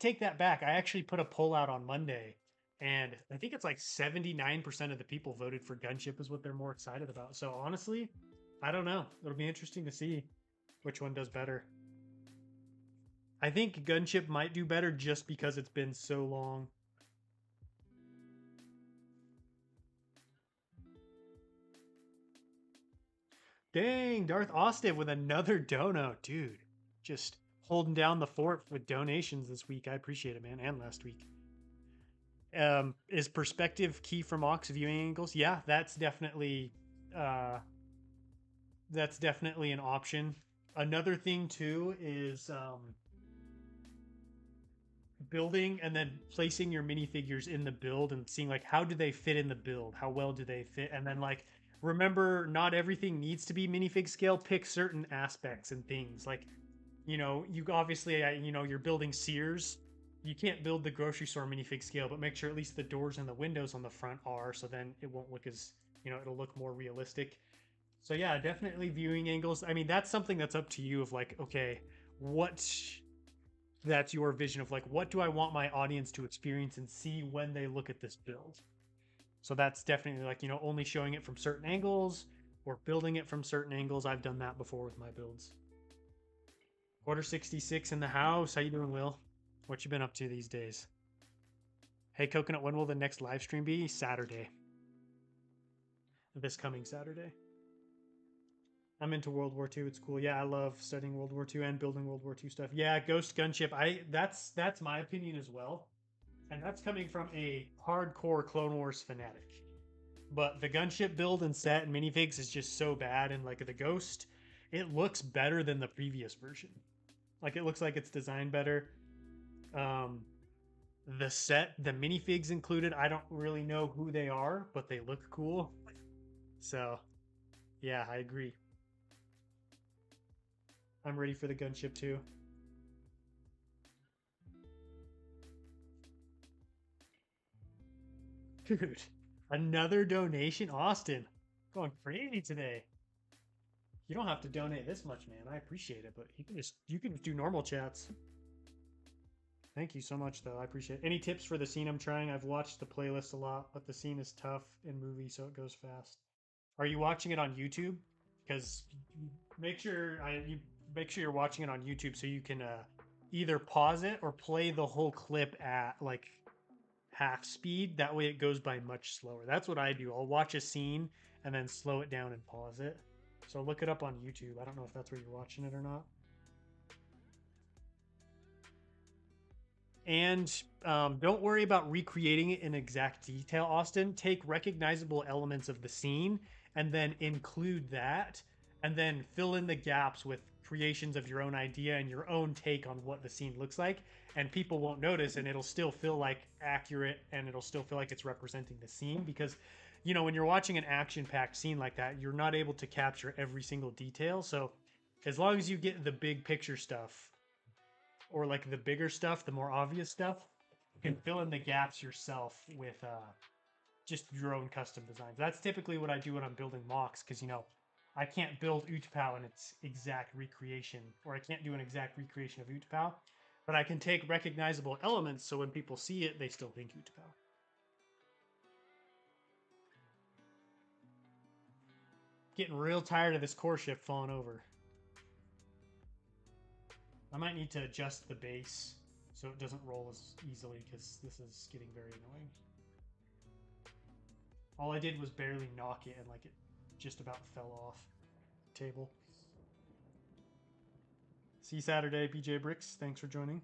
take that back. I actually put a poll out on Monday, and I think it's like 79% of the people voted for gunship is what they're more excited about. So honestly, I don't know. It'll be interesting to see which one does better. I think gunship might do better just because it's been so long. Dang, Darth Austin with another dono, dude. Just holding down the fort with donations this week. I appreciate it, man, and last week. Is perspective key from Aux viewing angles? Yeah, that's definitely an option. Another thing too is building and then placing your minifigures in the build and seeing like how do they fit in the build, how well do they fit, and then like remember not everything needs to be minifig scale. Pick certain aspects and things like, you know, you obviously you know, you're building Sears, you can't build the grocery store minifig scale, but make sure at least the doors and the windows on the front are, so then it won't look as, you know, it'll look more realistic. So yeah, definitely viewing angles. I mean, that's something that's up to you of like, okay, what, that's your vision of like, what do I want my audience to experience and see when they look at this build? So that's definitely like, you know, only showing it from certain angles or building it from certain angles. I've done that before with my builds. Quarter 66 in the house. How you doing, Will? What you been up to these days? Hey, Coconut, when will the next live stream be? Saturday. This coming Saturday. I'm into World War II. It's cool. Yeah, I love studying World War II and building World War II stuff. Yeah, Ghost Gunship. That's my opinion as well. And that's coming from a hardcore Clone Wars fanatic. But the gunship build and set and minifigs is just so bad, and like the Ghost, it looks better than the previous version. Like it looks like it's designed better. The set, the minifigs included, I don't really know who they are, but they look cool. So, yeah, I agree. I'm ready for the gunship too. Dude, another donation, Austin. Going crazy today. You don't have to donate this much, man. I appreciate it, but you can just do normal chats. Thank you so much, though. I appreciate it. Any tips for the scene I'm trying? I've watched the playlist a lot, but the scene is tough in movie, so it goes fast. Are you watching it on YouTube? Because make sure you're watching it on YouTube so you can either pause it or play the whole clip at like half speed. That way it goes by much slower. That's what I do. I'll watch a scene and then slow it down and pause it. So look it up on YouTube. I don't know if that's where you're watching it or not. And don't worry about recreating it in exact detail, Austin. Take recognizable elements of the scene and then include that, and then fill in the gaps with creations of your own idea and your own take on what the scene looks like. And people won't notice, and it'll still feel like accurate, and it'll still feel like it's representing the scene. Because, you know, when you're watching an action-packed scene like that, you're not able to capture every single detail. So as long as you get the big picture stuff, or like the bigger stuff, the more obvious stuff, you can fill in the gaps yourself with just your own custom designs. That's typically what I do when I'm building mocks, because, you know, I can't build Utapau in its exact recreation, or I can't do an exact recreation of Utapau, but I can take recognizable elements so when people see it, they still think Utapau. Getting real tired of this core ship falling over. I might need to adjust the base so it doesn't roll as easily, because this is getting very annoying. All I did was barely knock it, and like it just about fell off the table. See you Saturday, BJ Bricks. Thanks for joining.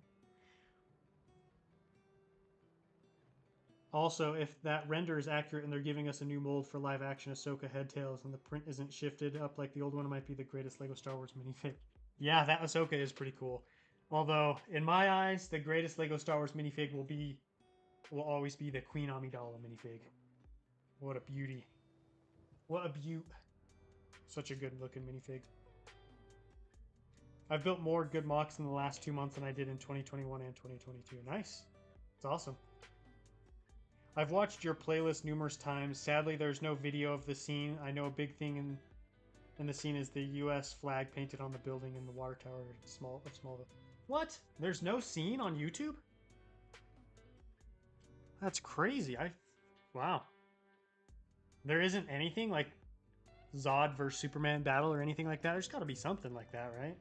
Also, if that render is accurate and they're giving us a new mold for live action Ahsoka head tails and the print isn't shifted up like the old one, it might be the greatest Lego Star Wars minifig. Yeah, that Ahsoka is pretty cool. Although, in my eyes, the greatest Lego Star Wars minifig will always be the Queen Amidala minifig. What a beauty. What a beaut. Such a good looking minifig. I've built more good mocks in the last 2 months than I did in 2021 and 2022. Nice. It's awesome. I've watched your playlist numerous times. Sadly, there's no video of the scene. I know a big thing in the scene is the U.S. flag painted on the building in the water tower of Smallville. What? There's no scene on YouTube? That's crazy. Wow. There isn't anything like Zod versus Superman battle or anything like that? There's got to be something like that, right?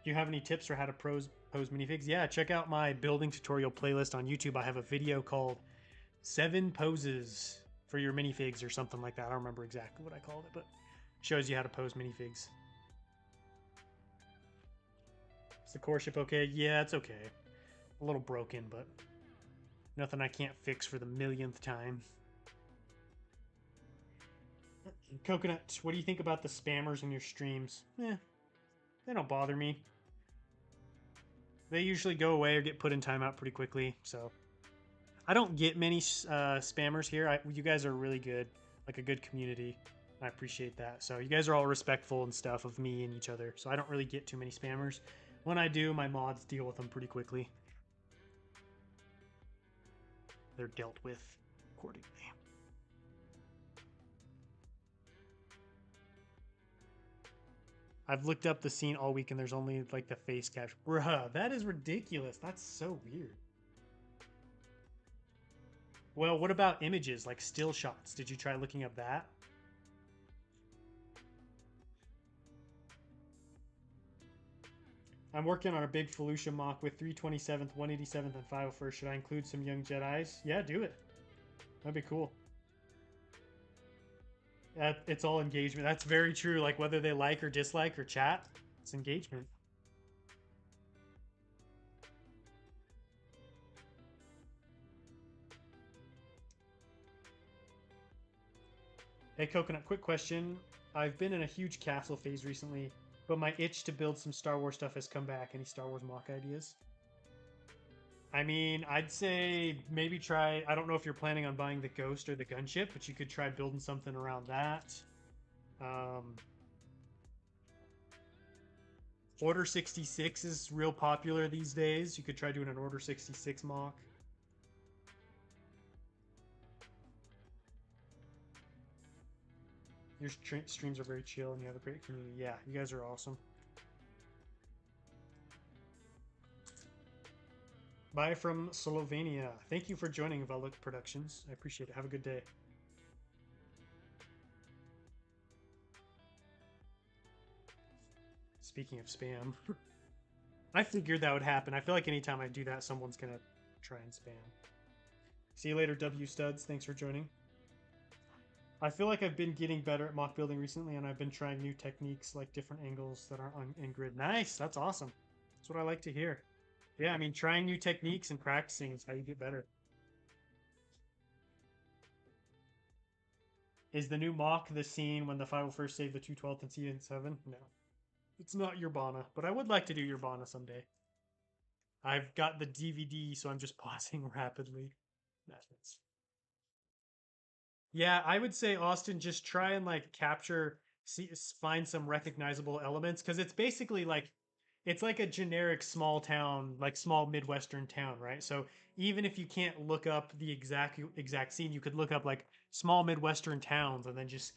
Do you have any tips for how to pose minifigs? Yeah, check out my building tutorial playlist on YouTube. I have a video called 7 Poses for your minifigs or something like that. I don't remember exactly what I called it, but it shows you how to pose minifigs. Is the core ship okay? Yeah, it's okay. A little broken, but nothing I can't fix for the millionth time. Coconut, what do you think about the spammers in your streams? They don't bother me. They usually go away or get put in timeout pretty quickly, so I don't get many spammers here. You guys are really good, like a good community. I appreciate that. So you guys are all respectful and stuff of me and each other, so I don't really get too many spammers. When I do, my mods deal with them pretty quickly. They're dealt with accordingly. I've looked up the scene all week and there's only like the face capture. Bruh, that is ridiculous. That's so weird. Well, what about images, like still shots? Did you try looking up that? I'm working on a big Felucia mock with 327th, 187th, and 501st. Should I include some young Jedis? Yeah, do it. That'd be cool. It's all engagement. That's very true. Like whether they like or dislike or chat, it's engagement. Hey, Coconut, quick question. I've been in a huge castle phase recently, but my itch to build some Star Wars stuff has come back. Any Star Wars mock ideas? I mean, I'd say maybe try. I don't know if you're planning on buying the Ghost or the gunship, but you could try building something around that. Order 66 is real popular these days. You could try doing an Order 66 mock. Your streams are very chill and you have a great community. Yeah, you guys are awesome. Bye from Slovenia. Thank you for joining Velik Productions. I appreciate it. Have a good day. Speaking of spam, I figured that would happen. I feel like anytime I do that, someone's gonna try and spam. See you later, W Studs. Thanks for joining. I feel like I've been getting better at mock building recently, and I've been trying new techniques like different angles that aren't in grid. Nice, that's awesome. That's what I like to hear. Yeah, I mean, trying new techniques and practicing is how you get better. Is the new mock the scene when the 501st saved the 212th and season 7? No. It's not Urbana, but I would like to do Urbana someday. I've got the DVD, so I'm just pausing rapidly. That's Yeah, I would say Austin, just try and like find some recognizable elements because it's basically like it's like a generic small town, like small Midwestern town, right? So even if you can't look up the exact scene, you could look up like small Midwestern towns and then just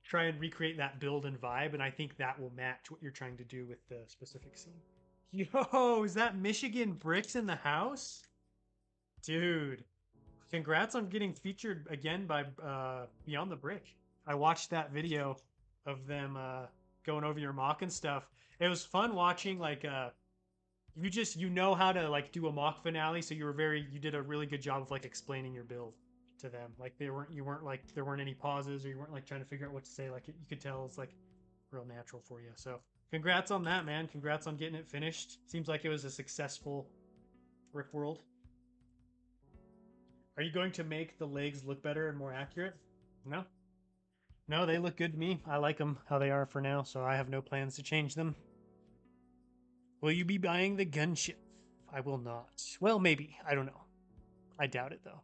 try and recreate that build and vibe, and I think that will match what you're trying to do with the specific scene. Yo, is that Michigan Bricks in the house? Dude, congrats on getting featured again by Beyond the Brick. I watched that video of them going over your mock and stuff. It was fun watching like you know how to like do a mock finale, so you did a really good job of like explaining your build to them. Like you weren't like there weren't any pauses or you weren't like trying to figure out what to say. Like you could tell it's like real natural for you. So congrats on that, man. Congrats on getting it finished. Seems like it was a successful Rick World. Are you going to make the legs look better and more accurate? No. No, they look good to me. I like them how they are for now, so I have no plans to change them. Will you be buying the gunship? I will not. Well, maybe. I don't know. I doubt it though.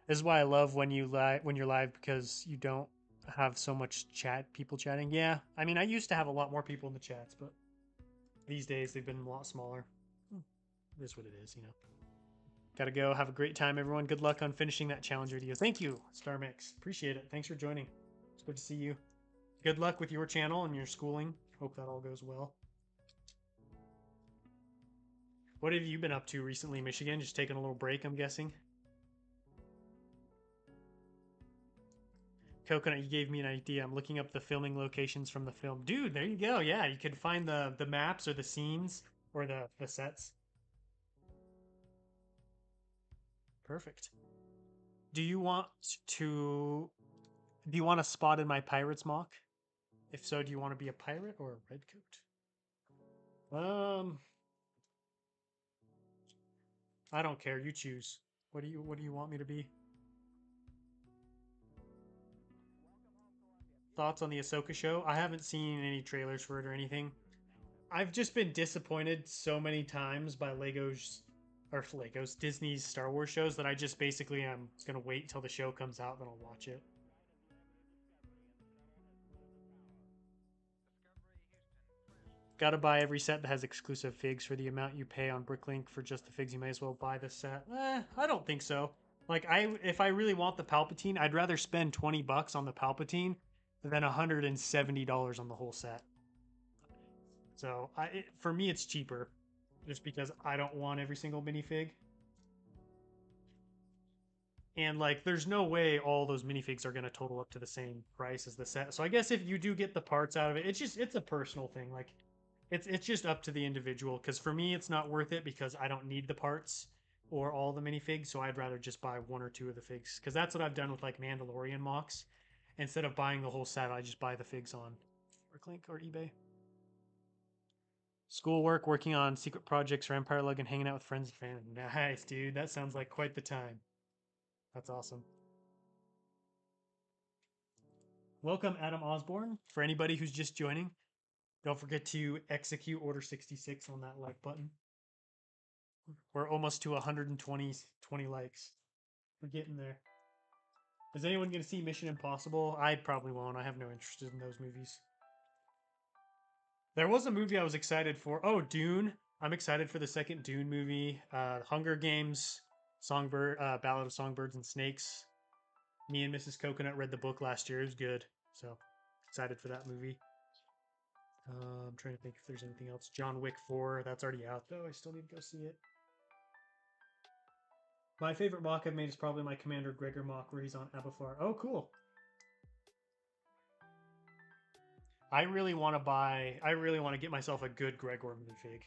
This is why I love when you're live because you don't have so much people chatting. Yeah, I mean, I used to have a lot more people in the chats, but these days they've been a lot smaller. It is what it is, you know. Gotta go. Have a great time, everyone. Good luck on finishing that challenge video. Thank you, StarMix. Appreciate it. Thanks for joining. It's good to see you. Good luck with your channel and your schooling. Hope that all goes well. What have you been up to recently, Michigan? Just taking a little break, I'm guessing. Coconut, you gave me an idea. I'm looking up the filming locations from the film. Dude, there you go. Yeah, you could find the maps or the scenes or the sets. Perfect. Do you want to do you want a spot in my pirate's mock? If so, do you want to be a pirate or a redcoat? I don't care. You choose. What do you want me to be? Thoughts on the Ahsoka show? I haven't seen any trailers for it or anything. I've just been disappointed so many times by Legos, Disney's Star Wars shows that I just basically am gonna wait till the show comes out, then I'll watch it. Gotta buy every set that has exclusive figs for the amount you pay on Bricklink for just the figs. You may as well buy the set. I don't think so. Like if I really want the Palpatine, I'd rather spend $20 on the Palpatine than $170 on the whole set. So for me, it's cheaper, just because I don't want every single minifig. And like, there's no way all those minifigs are going to total up to the same price as the set. So I guess if you do get the parts out of it, it's a personal thing. Like, it's just up to the individual. Because for me, it's not worth it because I don't need the parts or all the minifigs. So I'd rather just buy one or two of the figs. Because that's what I've done with like Mandalorian mocks. Instead of buying the whole set, I just buy the figs on Bricklink or eBay. Schoolwork, working on secret projects for Empire Lug, and hanging out with friends and family. Nice, dude. That sounds like quite the time. That's awesome. Welcome, Adam Osborne. For anybody who's just joining, don't forget to execute Order 66 on that like button. We're almost to 120 likes. We're getting there. Is anyone going to see Mission Impossible? I probably won't. I have no interest in those movies. There was a movie I was excited for. Oh, Dune. I'm excited for the second Dune movie. Hunger Games, Ballad of Songbirds and Snakes. Me and Mrs. Coconut read the book last year. It was good. So excited for that movie. I'm trying to think if there's anything else. John Wick 4. That's already out, though. I still need to go see it. My favorite mock I've made is probably my Commander Gregor mock where he's on Abafar. Oh, cool. I really want to get myself a good Gregor minifig.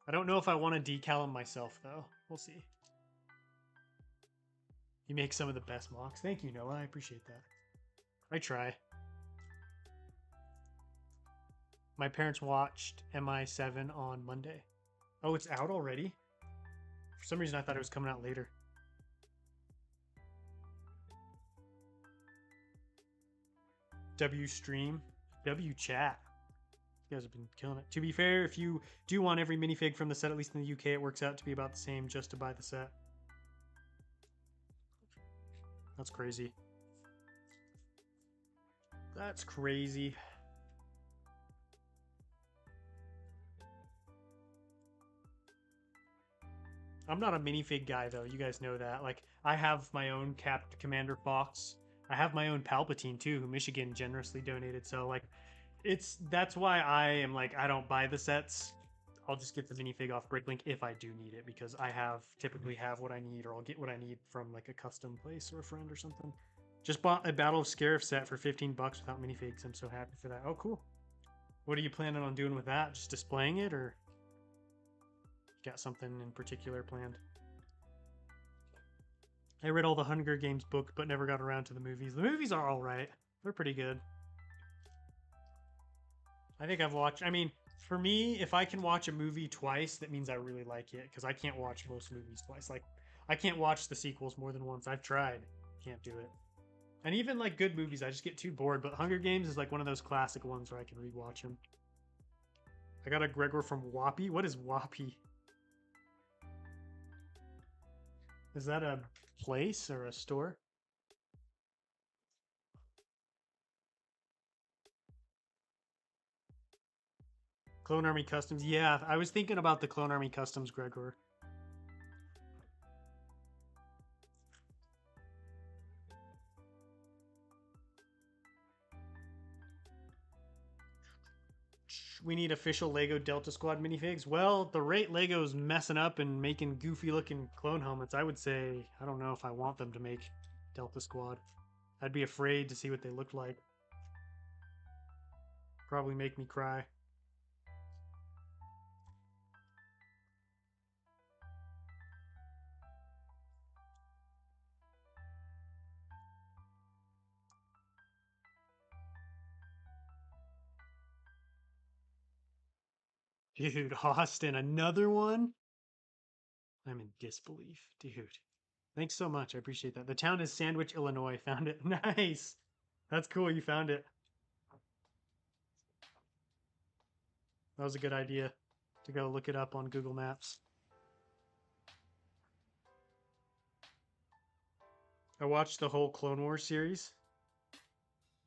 I don't know if I want to decal him myself, though. We'll see. You make some of the best mocks. Thank you, Noah. I appreciate that. I try. My parents watched MI7 on Monday. Oh, it's out already? For some reason, I thought it was coming out later. W stream, W chat. You guys have been killing it. To be fair, if you do want every minifig from the set, at least in the UK, it works out to be about the same just to buy the set. That's crazy. That's crazy. I'm not a minifig guy, though. You guys know that. Like, I have my own Capped Commander Fox. I have my own Palpatine, too, who Michigan generously donated. So, like, that's why I am like, I don't buy the sets. I'll just get the minifig off Bricklink if I do need it, because I typically have what I need, or I'll get what I need from like a custom place or a friend or something. Just bought a Battle of Scarif set for $15 without minifigs. I'm so happy for that. Oh, cool. What are you planning on doing with that? Just displaying it, or got something in particular planned? I read all the Hunger Games book, but never got around to the movies. The movies are all right. They're pretty good. I think I've watched. I mean, for me, if I can watch a movie twice, that means I really like it, because I can't watch most movies twice. Like, I can't watch the sequels more than once. I've tried. Can't do it. And even like good movies, I just get too bored. But Hunger Games is like one of those classic ones where I can rewatch them. I got a Gregor from Whoppy. What is Whoppy? Is that a place or a store? Clone Army Customs. Yeah, I was thinking about the Clone Army Customs, Gregor. We need official Lego Delta Squad minifigs. Well, the rate Lego's messing up and making goofy looking clone helmets, I would say I don't know if I want them to make Delta Squad. I'd be afraid to see what they look like. Probably make me cry. Dude, Austin, another one? I'm in disbelief. Dude, thanks so much. I appreciate that. The town is Sandwich, Illinois. Found it. Nice. That's cool. You found it. That was a good idea to go look it up on Google Maps. I watched the whole Clone Wars series.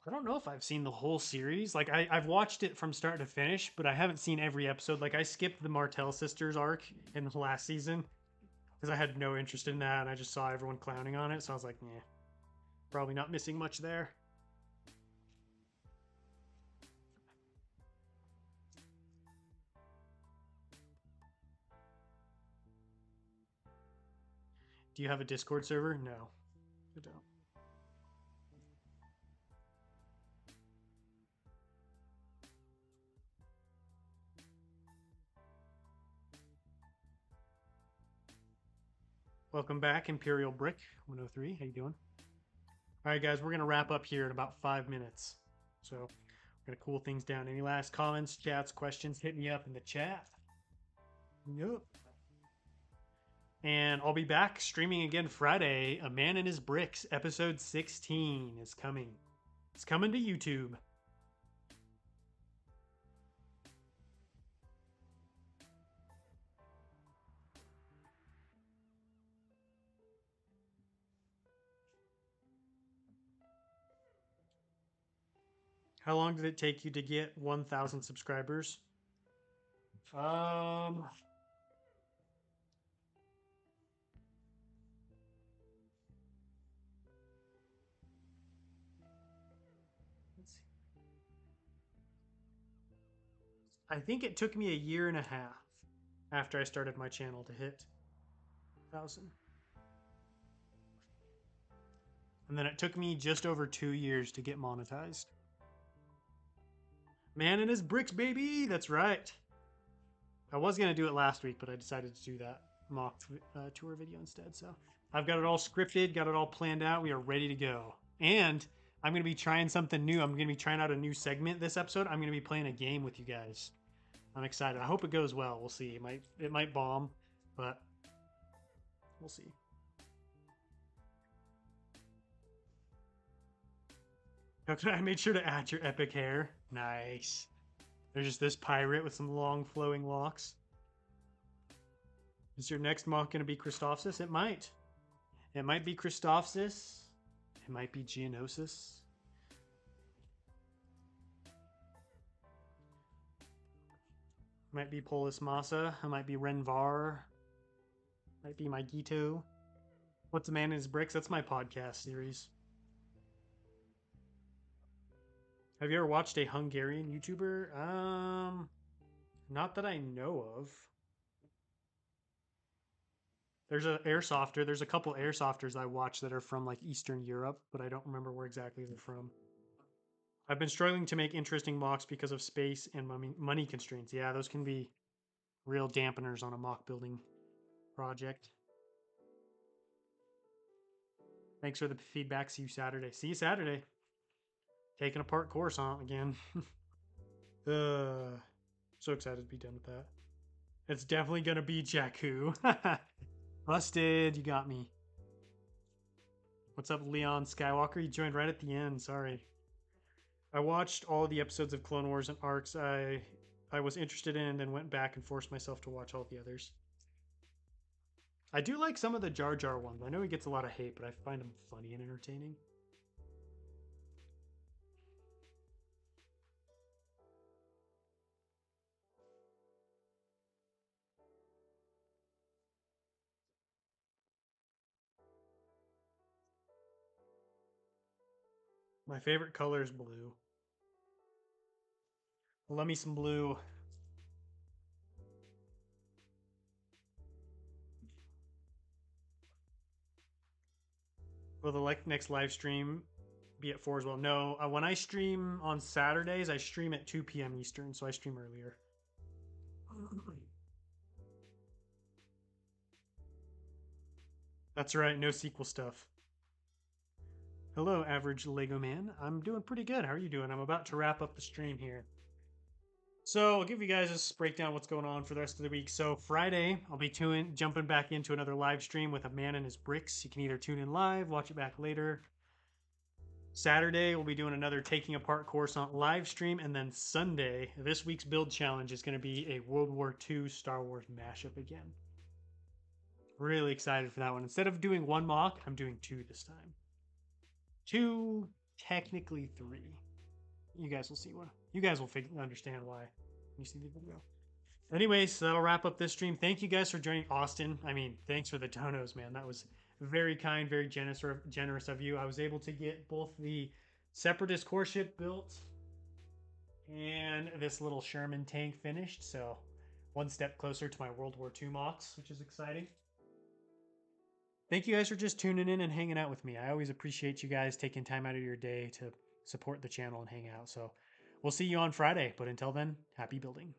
I don't know if I've seen the whole series. Like I've watched it from start to finish, but I haven't seen every episode. Like I skipped the Martell sisters arc in the last season because I had no interest in that, and I just saw everyone clowning on it. So I was like, yeah, probably not missing much there. Do you have a Discord server? No, I don't. Welcome back, Imperial Brick 103. How you doing? All right, guys, we're gonna wrap up here in about 5 minutes. So we're gonna cool things down. Any last comments, chats, questions? Hit me up in the chat. Yep. And I'll be back streaming again Friday. A Man and His Bricks, episode 16 is coming. It's coming to YouTube. How long did it take you to get 1,000 subscribers? Um, let's see. I think it took me a year and a half after I started my channel to hit 1,000. And then it took me just over 2 years to get monetized. Man and His Bricks, baby! That's right. I was going to do it last week, but I decided to do that mock tour video instead. So I've got it all scripted, got it all planned out. We are ready to go. And I'm going to be trying something new. I'm going to be trying out a new segment this episode. I'm going to be playing a game with you guys. I'm excited. I hope it goes well. We'll see. It might bomb, but we'll see. Okay, I made sure to add your epic hair. Nice. There's just this pirate with some long flowing locks. Is your next mock going to be Christophsis? It might. It might be Christophsis. It might be Geonosis. It might be Polis Massa. It might be Renvar. Might be my Gito. What's a Man in His Bricks? That's my podcast series. Have you ever watched a Hungarian YouTuber? Not that I know of. There's a airsofter. There's a couple airsofters I watch that are from like Eastern Europe, but I don't remember where exactly they're from. I've been struggling to make interesting mocks because of space and money constraints. Yeah, those can be real dampeners on a mock building project. Thanks for the feedback. See you Saturday. See you Saturday. Taking apart Coruscant again. So excited to be done with that. It's definitely gonna be Jakku. Busted, you got me. What's up, Leon Skywalker? You joined right at the end, sorry. I watched all the episodes of Clone Wars and arcs I was interested in, and then went back and forced myself to watch all the others. I do like some of the Jar Jar ones. I know he gets a lot of hate, but I find him funny and entertaining. My favorite color is blue. Love me some blue. Will the next live stream be at 4 as well? No. When I stream on Saturdays, I stream at 2 p.m. Eastern, so I stream earlier. That's right, no sequel stuff. Hello, average Lego man. I'm doing pretty good. How are you doing? I'm about to wrap up the stream here. So I'll give you guys a breakdown what's going on for the rest of the week. So Friday, I'll be jumping back into another live stream with a man and his bricks. You can either tune in live, watch it back later. Saturday, we'll be doing another taking apart course on live stream, and then Sunday, this week's build challenge is going to be a World War II Star Wars mashup again. Really excited for that one. Instead of doing one mock, I'm doing two this time. Two, technically three. You guys will see what. You guys will understand why when you see the video. Anyways, that'll wrap up this stream. Thank you guys for joining, Austin. I mean, thanks for the donos, man. That was very kind, very generous of you. I was able to get both the Separatist core ship built and this little Sherman tank finished. So one step closer to my World War II mocks, which is exciting. Thank you guys for just tuning in and hanging out with me. I always appreciate you guys taking time out of your day to support the channel and hang out. So we'll see you on Friday. But until then, happy building.